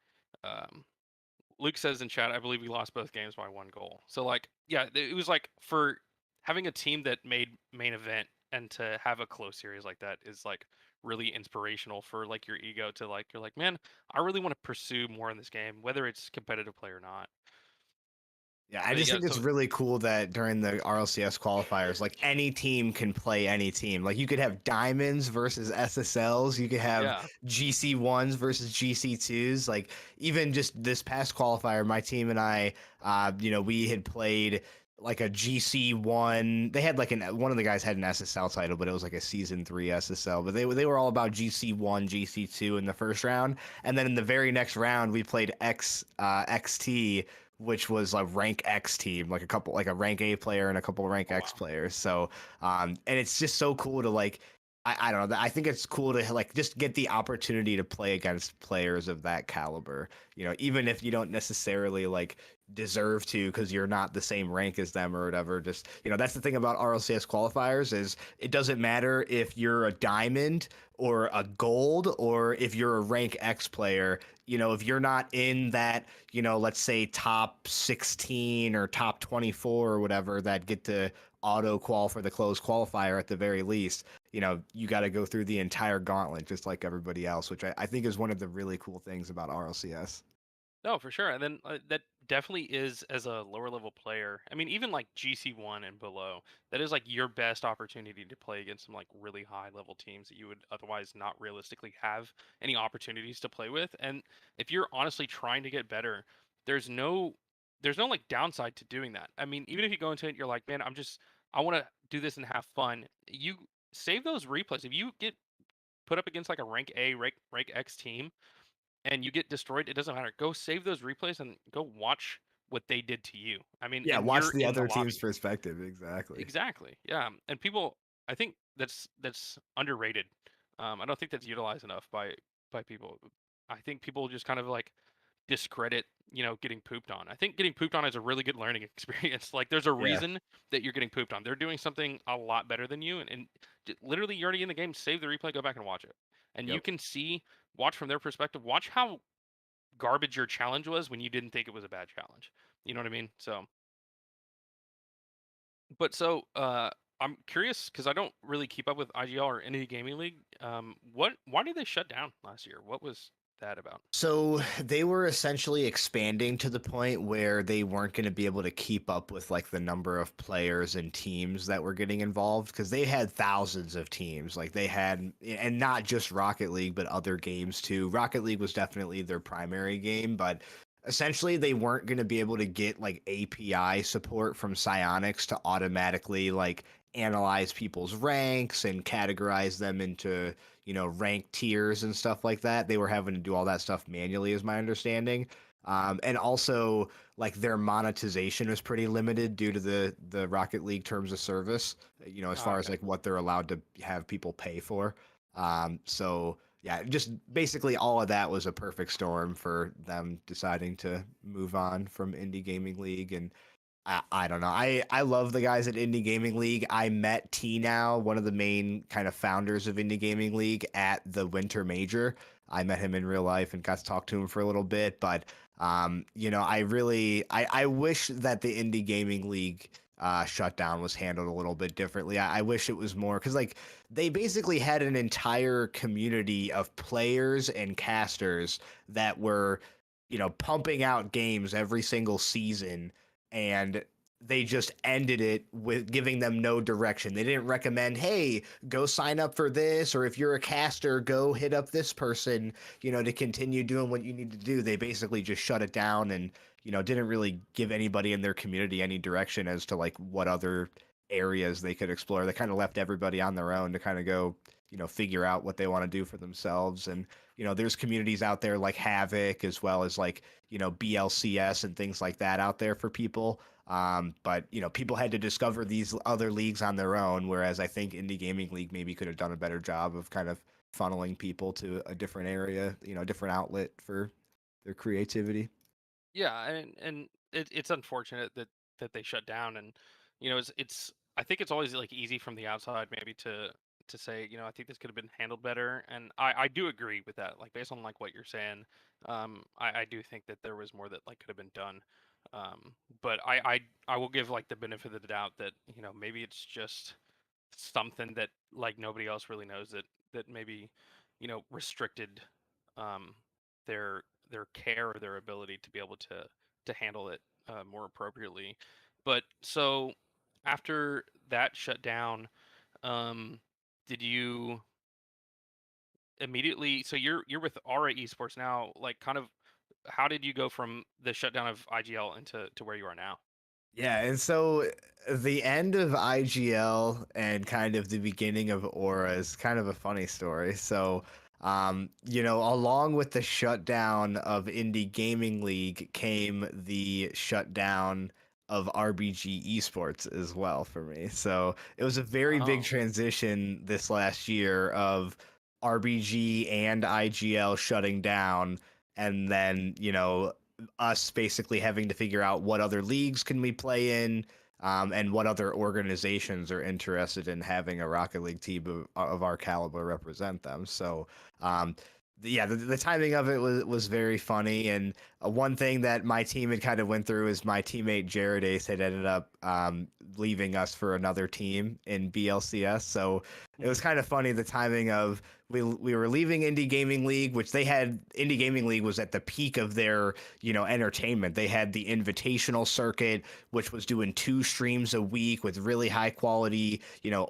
Um, Luke says in chat, I believe we lost both games by 1 goal. So like, yeah, it was like for having a team that made main event and to have a close series like that is like really inspirational for like your ego to like you're like, man, I really want to pursue more in this game, whether it's competitive play or not. Yeah, I But just yeah, think it's so really cool that during the RLCS qualifiers, like any team can play any team. Like you could have diamonds versus SSLs, you could have yeah, GC1s versus GC2s. Like even just this past qualifier, my team and I, we had played like a GC1. They had like one of the guys had an SSL title, but it was like a season 3 SSL. But they were all about GC1, GC2 in the first round, and then in the very next round we played XT, which was a rank X team, like a rank A player and a couple of rank oh X wow, players. So, and it's just so cool to like, I don't know. I think it's cool to like just get the opportunity to play against players of that caliber. Even if you don't necessarily like deserve to because you're not the same rank as them or whatever. Just that's the thing about RLCS qualifiers is it doesn't matter if you're a diamond or a gold or if you're a rank X player. If you're not in that, let's say top 16 or top 24 or whatever that get to auto qual for the closed qualifier at the very least, you got to go through the entire gauntlet just like everybody else, which I think is one of the really cool things about RLCS. no, for sure. And then that definitely is as a lower level player. I mean, even like GC1 and below, that is like your best opportunity to play against some like really high level teams that you would otherwise not realistically have any opportunities to play with. And if you're honestly trying to get better, there's no there's no like downside to doing that. I mean, even if you go into it, you're like, man, I want to do this and have fun. You save those replays. If you get put up against like a rank A, rank X team and you get destroyed, it doesn't matter. Go save those replays and go watch what they did to you. I mean, Yeah, and watch you're the in the other team's lobby. perspective. Exactly. Exactly. Yeah. And people, I think that's underrated. I don't think that's utilized enough by people. I think people just kind of like discredit, getting pooped on. I think getting pooped on is a really good learning experience. Like there's a Yeah. reason that you're getting pooped on. They're doing something a lot better than you, and literally you're already in the game. Save the replay, go back and watch it, and you Yep. can watch from their perspective. Watch how garbage your challenge was when you didn't think it was a bad challenge. You know what I mean? So, but so I'm curious because I don't really keep up with IGL or any gaming league. Why did they shut down last year? What was that about? So they were essentially expanding to the point where they weren't going to be able to keep up with like the number of players and teams that were getting involved because they had thousands of teams. Like they had, and not just Rocket League, but other games too. Rocket League was definitely their primary game, but essentially they weren't going to be able to get like API support from Psyonix to automatically like analyze people's ranks and categorize them into rank tiers and stuff like that. They were having to do all that stuff manually, is my understanding. And also, like their monetization was pretty limited due to the Rocket League terms of service. As Ah, far as okay. like what they're allowed to have people pay for. So yeah, just basically all of that was a perfect storm for them deciding to move on from Indie Gaming League. And I don't know. I love the guys at Indie Gaming League. I met T now, one of the main kind of founders of Indie Gaming League, at the Winter Major. I met him in real life and got to talk to him for a little bit. But I wish that the Indie Gaming League shutdown was handled a little bit differently. I wish it was more because like they basically had an entire community of players and casters that were pumping out games every single season, and they just ended it with giving them no direction. They didn't recommend, hey, go sign up for this, or if you're a caster, go hit up this person, to continue doing what you need to do. They basically just shut it down and, didn't really give anybody in their community any direction as to like what other areas they could explore. They kind of left everybody on their own to kind of go, figure out what they want to do for themselves. And, there's communities out there like Havoc, as well as like, BLCS and things like that out there for people. But people had to discover these other leagues on their own, whereas I think Indie Gaming League maybe could have done a better job of kind of funneling people to a different area, a different outlet for their creativity. Yeah, and it's unfortunate that they shut down, and it's I think it's always like easy from the outside maybe to say, I think this could have been handled better, and I do agree with that. Like based on like what you're saying, I do think that there was more that like could have been done. But I will give like the benefit of the doubt that maybe it's just something that like nobody else really knows, that maybe restricted um their care or their ability to be able to handle it more appropriately. But so after that shut down, um did you immediately, so you're with Aura Esports now, like kind of how did you go from the shutdown of IGL into to where you are now? Yeah, and so the end of IGL and kind of the beginning of Aura is kind of a funny story. So, along with the shutdown of Indie Gaming League came the shutdown of RBG Esports as well for me. So it was a very big Oh, transition this last year of RBG and IGL shutting down, and then, us basically having to figure out what other leagues can we play in, and what other organizations are interested in having a Rocket League team of our caliber represent them. So, the timing of it was very funny. And one thing that my team had kind of went through is my teammate Jared Ace had ended up leaving us for another team in BLCS. So it was kind of funny the timing of we were leaving Indie Gaming League, which Indie Gaming League was at the peak of their, entertainment. They had the invitational circuit, which was doing 2 streams a week with really high quality,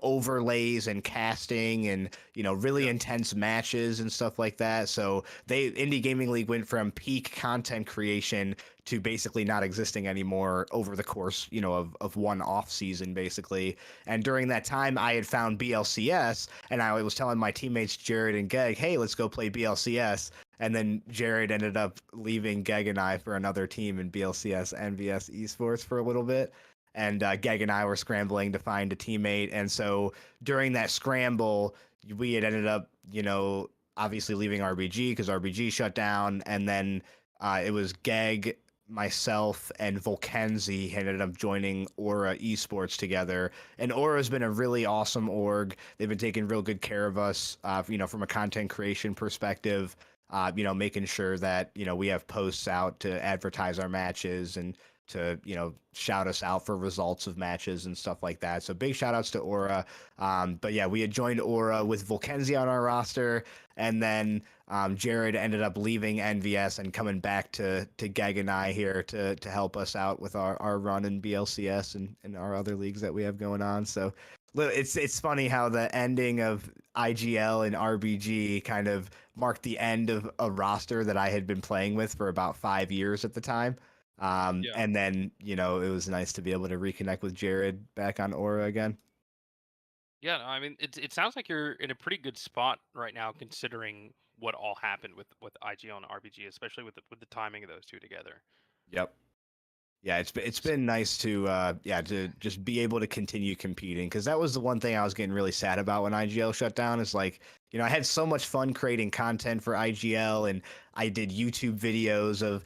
overlays and casting and, really yeah. intense matches and stuff like that. So Indie Gaming League went from peak content creation to basically not existing anymore over the course, of one off season, basically. And during that time, I had found BLCS, and I was telling my teammates Jared and Geg, hey, let's go play BLCS. And then Jared ended up leaving Geg and I for another team in BLCS NVS Esports for a little bit. And Geg and I were scrambling to find a teammate. And so during that scramble, we had ended up, obviously leaving RBG because RBG shut down. And then it was Geg, myself, and Volkenzi ended up joining Aura Esports together. And Aura's been a really awesome org. They've been taking real good care of us, from a content creation perspective, making sure that, we have posts out to advertise our matches and to, shout us out for results of matches and stuff like that. So big shout outs to Aura. But yeah, we had joined Aura with Volkenzi on our roster, and then Jared ended up leaving NVS and coming back to Geg and I here to help us out with our run in BLCS and our other leagues that we have going on. So it's funny how the ending of IGL and RBG kind of marked the end of a roster that I had been playing with for about 5 years at the time. Yeah. And then, it was nice to be able to reconnect with Jared back on Aura again. Yeah, no, I mean, it sounds like you're in a pretty good spot right now, considering what all happened with IGL and RBG, especially with the timing of those two together. Yep. Yeah, it's S- been nice to to just be able to continue competing, because that was the one thing I was getting really sad about when IGL shut down. Is like, I had so much fun creating content for IGL, and I did YouTube videos of,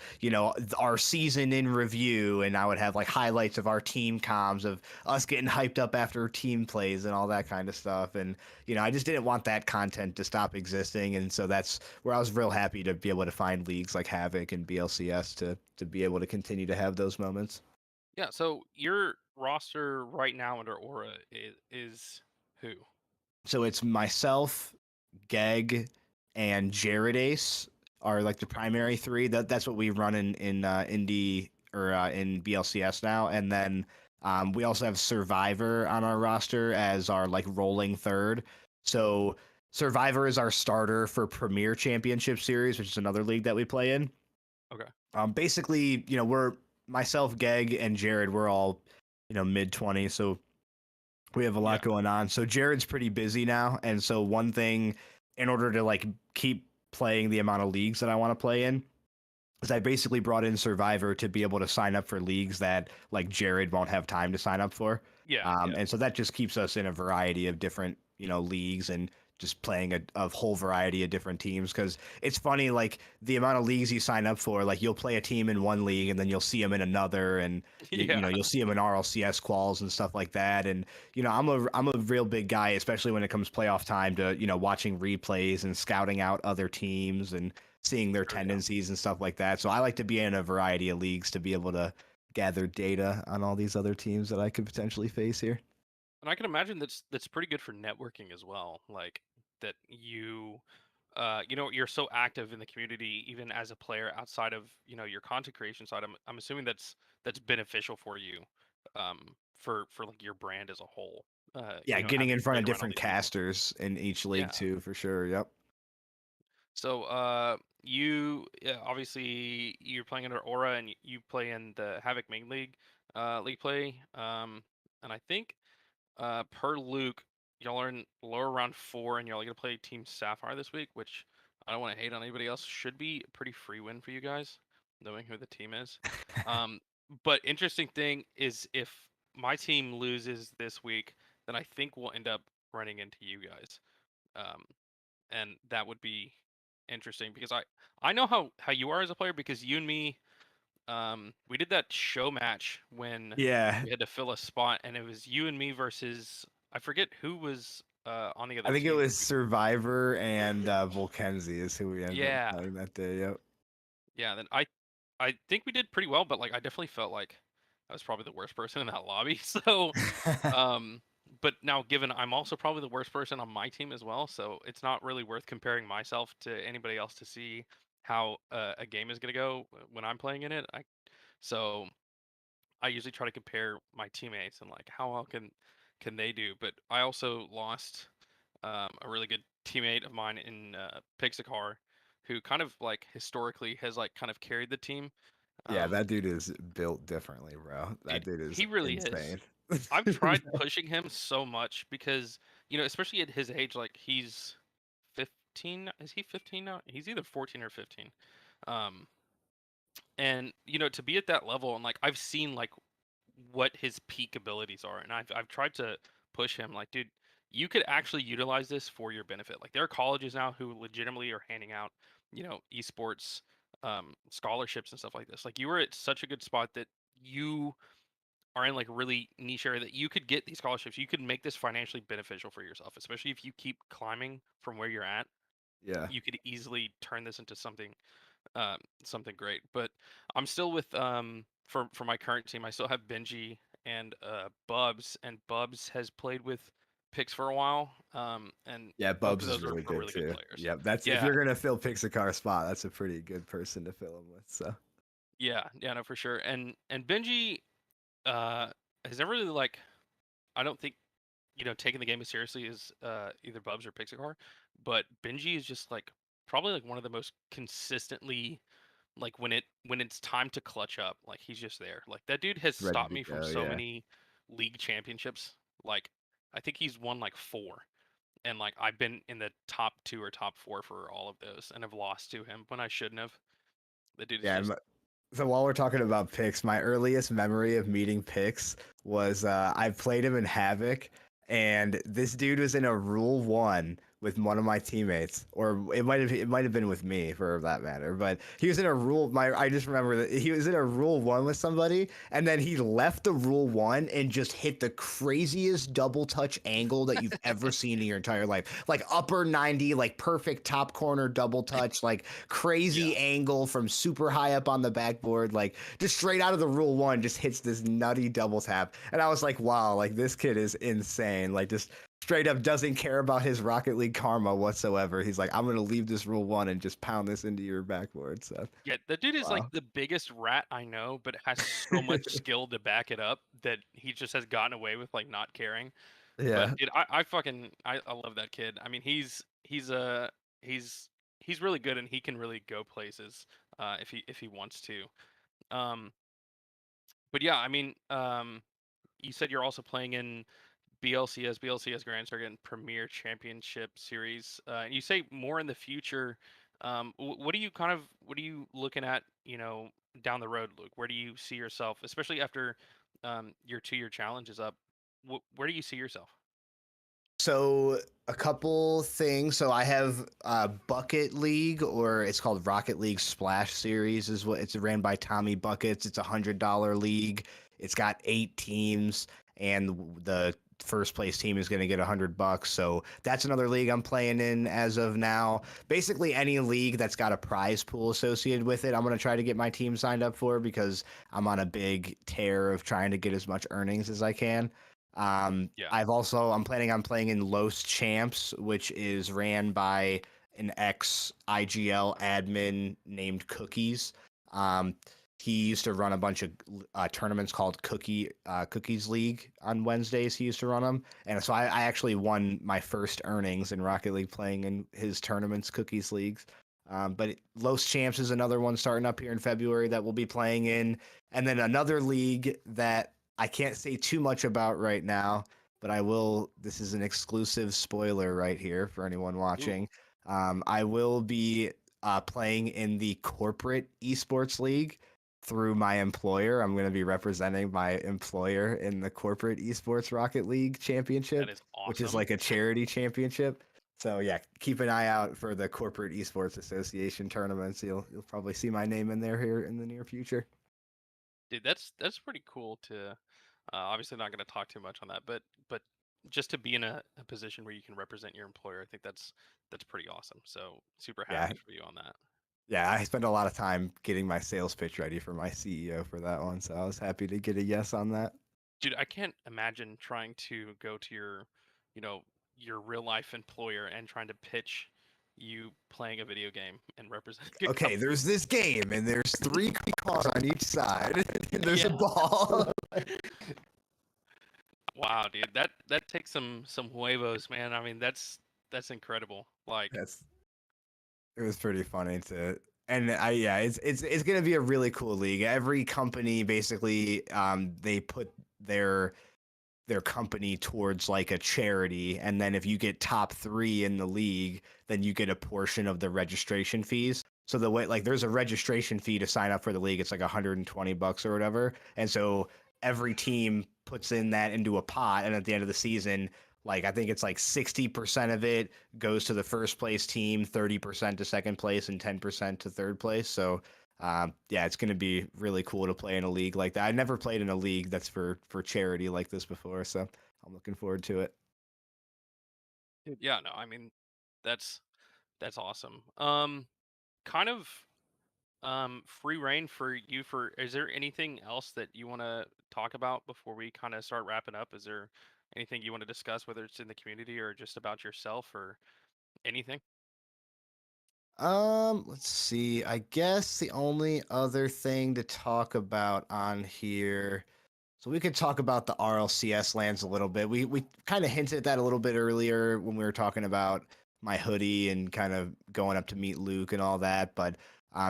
our season in review, and I would have like highlights of our team comms of us getting hyped up after team plays and all that kind of stuff. And I just didn't want that content to stop existing, and so that's where I was real happy to be able to find leagues like Havoc and BLCS to be able to continue to have those moments. Yeah, so your roster right now under Aura is who? So it's myself, Geg, and Jared Ace are like the primary 3. That's what we run in Indie, or in BLCS now. And then We also have Survivor on our roster as our like rolling third. So Survivor is our starter for Premier Championship Series, which is another league that we play in. Okay. Basically, we're myself, Geg, and Jared. We're all, mid-20s, so we have a lot Yeah. going on. So Jared's pretty busy now, and so one thing, in order to like keep playing the amount of leagues that I want to play in, is I basically brought in Survivor to be able to sign up for leagues that like Jared won't have time to sign up for. Yeah. Yeah. And so that just keeps us in a variety of different, leagues and just playing a whole variety of different teams. Because it's funny, like the amount of leagues you sign up for, like you'll play a team in one league and then you'll see them in another, and Yeah. you'll see them in RLCS quals and stuff like that. And I'm a real big guy, especially when it comes playoff time, to watching replays and scouting out other teams and seeing their Sure, yeah. tendencies and stuff like that. So I like to be in a variety of leagues to be able to gather data on all these other teams that I could potentially face here. And I can imagine that's pretty good for networking as well. Like that you're so active in the community, even as a player outside of your content creation side. I'm assuming that's beneficial for you, for like your brand as a whole. Yeah, getting in front playing of around all different these people. casters in each league Yeah. too, for sure. Yep. So obviously you're playing under Aura and you play in the Havoc main league, league play. And I think per Luke, y'all are in lower round 4, and y'all are gonna play Team Sapphire this week, which I don't want to hate on anybody else. Should be a pretty free win for you guys, knowing who the team is. Um, but interesting thing is if my team loses this week, then I think we'll end up running into you guys, um, and that would be interesting because I know how you are as a player, because you and me, we did that show match when Yeah, we had to fill a spot, and it was you and me versus, I forget who was on the I other think it team. was Survivor and Volkenzi is who we ended up Yeah, playing that day. Yep. yeah. Then I think we did pretty well, but like I definitely felt like I was probably the worst person in that lobby. So, um, but now given I'm also probably the worst person on my team as well, so it's not really worth comparing myself to anybody else to see how a game is gonna go when I'm playing in it. So I usually try to compare my teammates and like how well can they do. But I also lost a really good teammate of mine in Pixacar, who kind of like historically has like kind of carried the team. Yeah, Um, that dude is built differently, bro. That dude, dude is he really is. insane. I've tried pushing him so much because especially at his age, like he's 15. Is he 15 now? He's either 14 or 15. Um, and to be at that level, and like I've seen like what his peak abilities are, and I've tried to push him like, dude, you could actually utilize this for your benefit. Like there are colleges now who legitimately are handing out esports scholarships and stuff like this. Like you were at such a good spot that you are in like really niche area that you could get these scholarships. You could make this financially beneficial for yourself, especially if you keep climbing from where you're at. Yeah. You could easily turn this into something great. But I'm still with for my current team. I still have Benji and Bubs, and Bubs has played with Pix for a while. And Yeah, both Bubs of is those really are good really good too. players. Yep, that's if Yeah, you're gonna fill Pixacar's spot, that's a pretty good person to fill him with. So yeah, no, for sure. And Benji uh has never really like, I don't think taking the game as seriously as either Bubs or Pixacar, but Benji is just like probably like one of the most consistently, like when it's time to clutch up, like he's just there. Like that dude has ready stopped to me from go. so Yeah. many league championships. Like I think he's won like 4, and like I've been in the top 2 or top 4 for all of those, and have lost to him when I shouldn't have. The dude is Yeah. just So while we're talking about Pix, my earliest memory of meeting Pix was I played him in Havoc, and this dude was in a Rule 1 with one of my teammates, or it might have been with me for that matter. But he was in a I just remember that he was in a Rule 1 with somebody, and then he left the Rule 1 and just hit the craziest double touch angle that you've ever seen in your entire life, like upper 90, like perfect top corner double touch, like yeah. crazy angle from super high up on the backboard, like just straight out of the Rule 1, just hits this nutty double tap. And I was like, wow, like this kid is insane. Like just straight up doesn't care about his Rocket League karma whatsoever. He's like, I'm gonna leave this rule 1 and just pound this into your backboard. So Yeah, the dude is like wow. the biggest rat I know, but has so much skill to back it up that he just has gotten away with like not caring. But Yeah. dude, I love that kid. I mean, he's he's really good and he can really go places if he wants to. Um, but yeah, I mean, you said you're also playing in BLCS Grand Circuit and Premier Championship Series. You say more in the future. What are you what are you looking at? You know, down the road, Luke. Where do you see yourself, especially after your 2-year challenge is up? Where do you see yourself? So a couple things. So I have Bucket League, or it's called Rocket League Splash Series, is what it's ran by Tommy Buckets. It's $100 league. It's got 8 teams, and the first place team is going to get $100. So that's another league I'm playing in as of now. Basically, any league that's got a prize pool associated with it, I'm going to try to get my team signed up for, because I'm on a big tear of trying to get as much earnings as I can. Yeah. I'm planning on playing in Los Champs, which is ran by an ex IGL admin named Cookies. Um, he used to run a bunch of tournaments called Cookies League on Wednesdays. He used to run them, and so I actually won my first earnings in Rocket League playing in his tournaments, Cookies Leagues. But Los Champs is another one starting up here in February that we'll be playing in, and then another league that I can't say too much about right now, but I will. This is an exclusive spoiler right here for anyone Ooh, watching. I will be playing in the corporate esports league through my employer. I'm going to be representing my employer in the corporate esports Rocket League that championship, is which is awesome. like a charity championship. So yeah, keep an eye out for the corporate esports association tournaments. You'll probably see my name in there here in the near future. Dude, that's pretty cool to obviously not going to talk too much on that, but just to be in a position where you can represent your employer, I think that's pretty awesome. So super Yeah, happy for you on that. Yeah, I spent a lot of time getting my sales pitch ready for my CEO for that one, so I was happy to get a yes on that. Dude, I can't imagine trying to go to your, you know, your real life employer and trying to pitch you playing a video game and representing a Okay, company. there's this game, and there's 3 cars on each side, and there's a Yeah. ball. Wow, dude. That takes some huevos, man. I mean, that's incredible. Like, That's It was pretty funny to, and yeah, it's gonna be a really cool league. Every company basically, they put their their company towards like a charity, and then if you get top 3 in the league, then you get a portion of the registration fees. So the way, like, there's a registration fee to sign up for the league. It's like $120 or whatever, and so every team puts in that into a pot, and at the end of the season, like, I think it's like 60% of it goes to the first place team, 30% to second place, and 10% to third place. So yeah, it's going to be really cool to play in a league like that. I never played in a league that's for charity like this before, so I'm looking forward to it. dude, yeah, no, I mean, that's that's awesome. Kind of free reign for you for is there anything else that you want to talk about before we kind of start wrapping up? Is there anything you want to discuss, whether it's in the community or just about yourself or anything? Let's see. I guess the only other thing to talk about on here, so we could talk about the RLCS lands a little bit. We kind of hinted at that a little bit earlier when we were talking about my hoodie and kind of going up to meet Luke and all that. But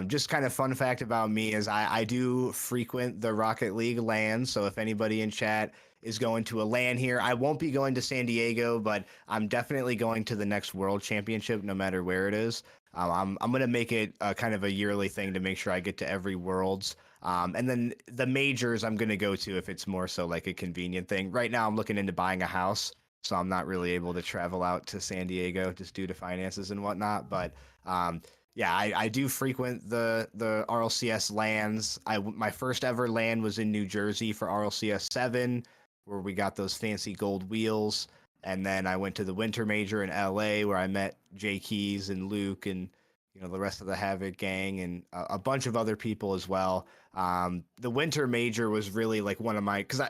just kind of fun fact about me is I do frequent the Rocket League lands. So if anybody in chat is going to a LAN here, I won't be going to San Diego, but I'm definitely going to the next World Championship, no matter where it is. I'm gonna make it kind of a yearly thing to make sure I get to every Worlds. And then the majors I'm gonna go to if it's more so like a convenient thing. Right now I'm looking into buying a house, so I'm not really able to travel out to San Diego just due to finances and whatnot. But yeah, I do frequent the RLCS lands. My first ever land was in New Jersey for RLCS 7, where we got those fancy gold wheels. And then I went to the Winter Major in LA, where I met Jay Keys and Luke and the rest of the Havoc gang and a bunch of other people as well. The Winter Major was really like one of my, because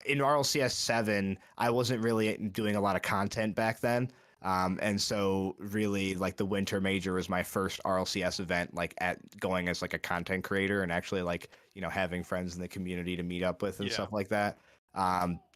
in RLCS 7, I wasn't really doing a lot of content back then. And so really like the winter major was my first RLCS event, like at going as like a content creator and actually like, having friends in the community to meet up with and Yeah. stuff like that.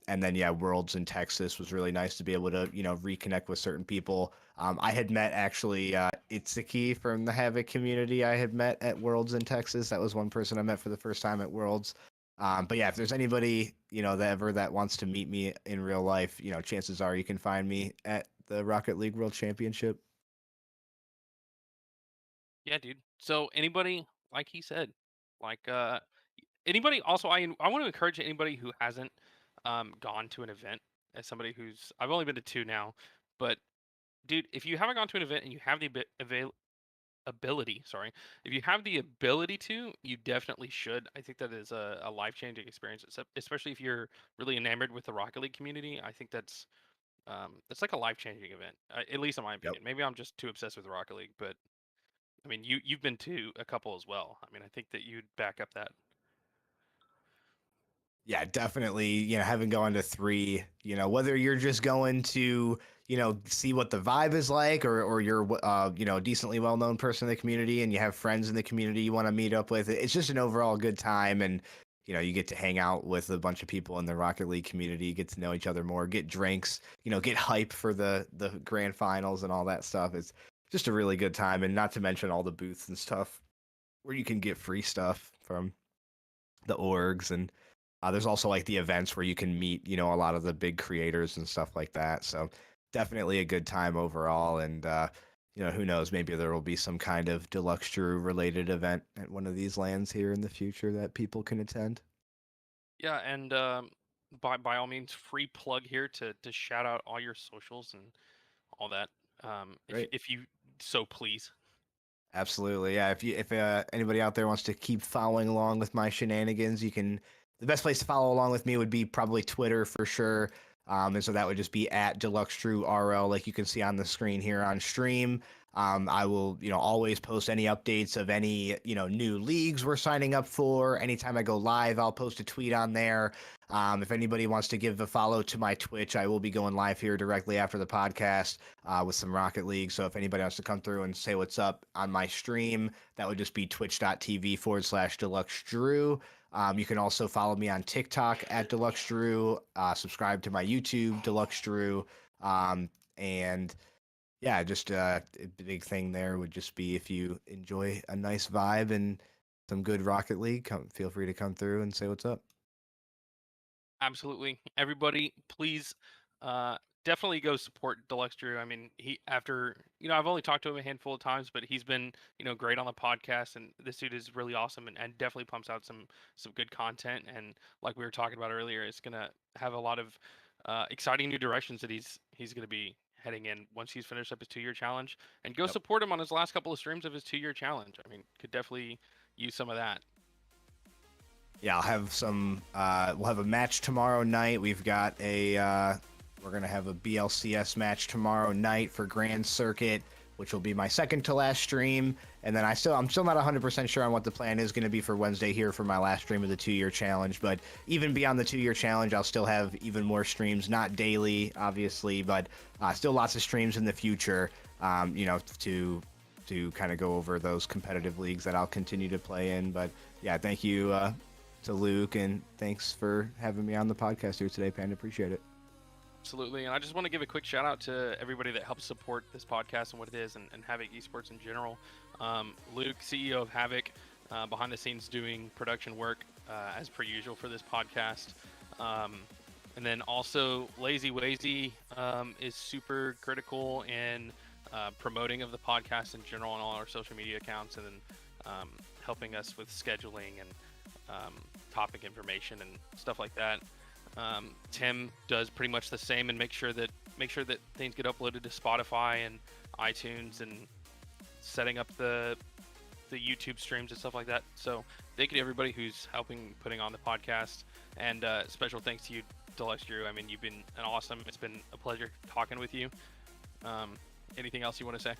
And then, yeah, Worlds in Texas was really nice to be able to, reconnect with certain people. I had met actually Itsuki from the Havoc community. I had met at Worlds in Texas. That was one person I met for the first time at Worlds. But yeah, if there's anybody, that wants to meet me in real life, chances are you can find me at the Rocket League World Championship. Yeah, dude. So anybody, like he said, like anybody also I want to encourage anybody who hasn't gone to an event, as somebody who's I've only been to 2 now, but dude, if you haven't gone to an event and you have the ability, sorry, if you have the ability to, you definitely should. I think that is a life-changing experience, especially if you're really enamored with the Rocket League community. I think that's like a life-changing event, at least in my Yep. opinion. Maybe I'm just too obsessed with Rocket League, but I mean, you've been to a couple as well. I mean, I think that you'd back up that. Yeah, definitely, having gone to 3, whether you're just going to, see what the vibe is like or you're, a decently well-known person in the community and you have friends in the community you want to meet up with, it's just an overall good time. And, you get to hang out with a bunch of people in the Rocket League community, get to know each other more, get drinks, get hype for the grand finals and all that stuff. It's just a really good time. And not to mention all the booths and stuff where you can get free stuff from the orgs. And there's also like the events where you can meet, a lot of the big creators and stuff like that. So definitely a good time overall. And, who knows, maybe there will be some kind of DeluxeDrew related event at one of these lands here in the future that people can attend. Yeah, and by all means, free plug here to shout out all your socials and all that. Great. If you so please. Absolutely. Yeah. If anybody out there wants to keep following along with my shenanigans, the best place to follow along with me would be probably Twitter for sure. And so that would just be at DeluxeDrewRL, like you can see on the screen here on stream. I will, always post any updates of any, new leagues we're signing up for. Anytime I go live, I'll post a tweet on there. If anybody wants to give a follow to my Twitch, I will be going live here directly after the podcast with some Rocket League. So if anybody wants to come through and say what's up on my stream, that would just be twitch.tv/DeluxeDrew. You can also follow me on TikTok at DeluxeDrew, subscribe to my YouTube, DeluxeDrew, and yeah, just a big thing there would just be if you enjoy a nice vibe and some good Rocket League, feel free to come through and say what's up. Absolutely. Everybody, please definitely go support DeluxeDrew. I mean, after, I've only talked to him a handful of times, but he's been, great on the podcast, and this dude is really awesome and definitely pumps out some good content. And like we were talking about earlier, it's gonna have a lot of exciting new directions that he's gonna be heading in once he's finished up his 2-year challenge. And go Yep. support him on his last couple of streams of his 2-year challenge. I mean, could definitely use some of that. Yeah, I'll have some. We'll have a match tomorrow night. We've got we're gonna have a BLCS match tomorrow night for Grand Circuit, which will be my second to last stream. And then I'm still not 100% sure on what the plan is going to be for Wednesday here for my last stream of the 2-year challenge. But even beyond the 2-year challenge, I'll still have even more streams, not daily, obviously, but still lots of streams in the future. To kind of go over those competitive leagues that I'll continue to play in. But yeah, thank you to Luke, and thanks for having me on the podcast here today, Panda. Appreciate it. Absolutely. And I just want to give a quick shout out to everybody that helps support this podcast and what it is, and Havoc Esports in general. Luke, CEO of Havoc, behind the scenes doing production work as per usual for this podcast. And then also Lazy Wazy is super critical in promoting of the podcast in general on all our social media accounts, and then helping us with scheduling and topic information and stuff like that. Tim does pretty much the same and make sure that things get uploaded to Spotify and iTunes and setting up the YouTube streams and stuff like that. So thank you to everybody who's helping putting on the podcast, and special thanks to you, DeluxeDrew. I mean, you've been an awesome. It's been a pleasure talking with you. Anything else you want to say?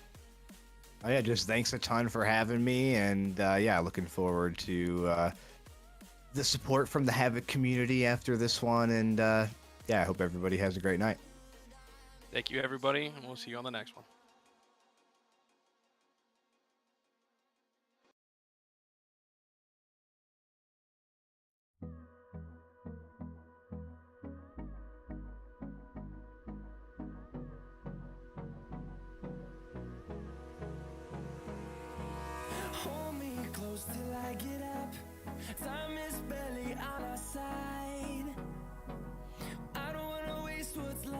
Oh yeah, just thanks a ton for having me, and yeah, looking forward to the support from the Havoc community after this one, and yeah, I hope everybody has a great night. Thank you, everybody, and we'll see you on the next one. Hold me close till I get up. Time is barely on our side. I don't wanna waste what's left.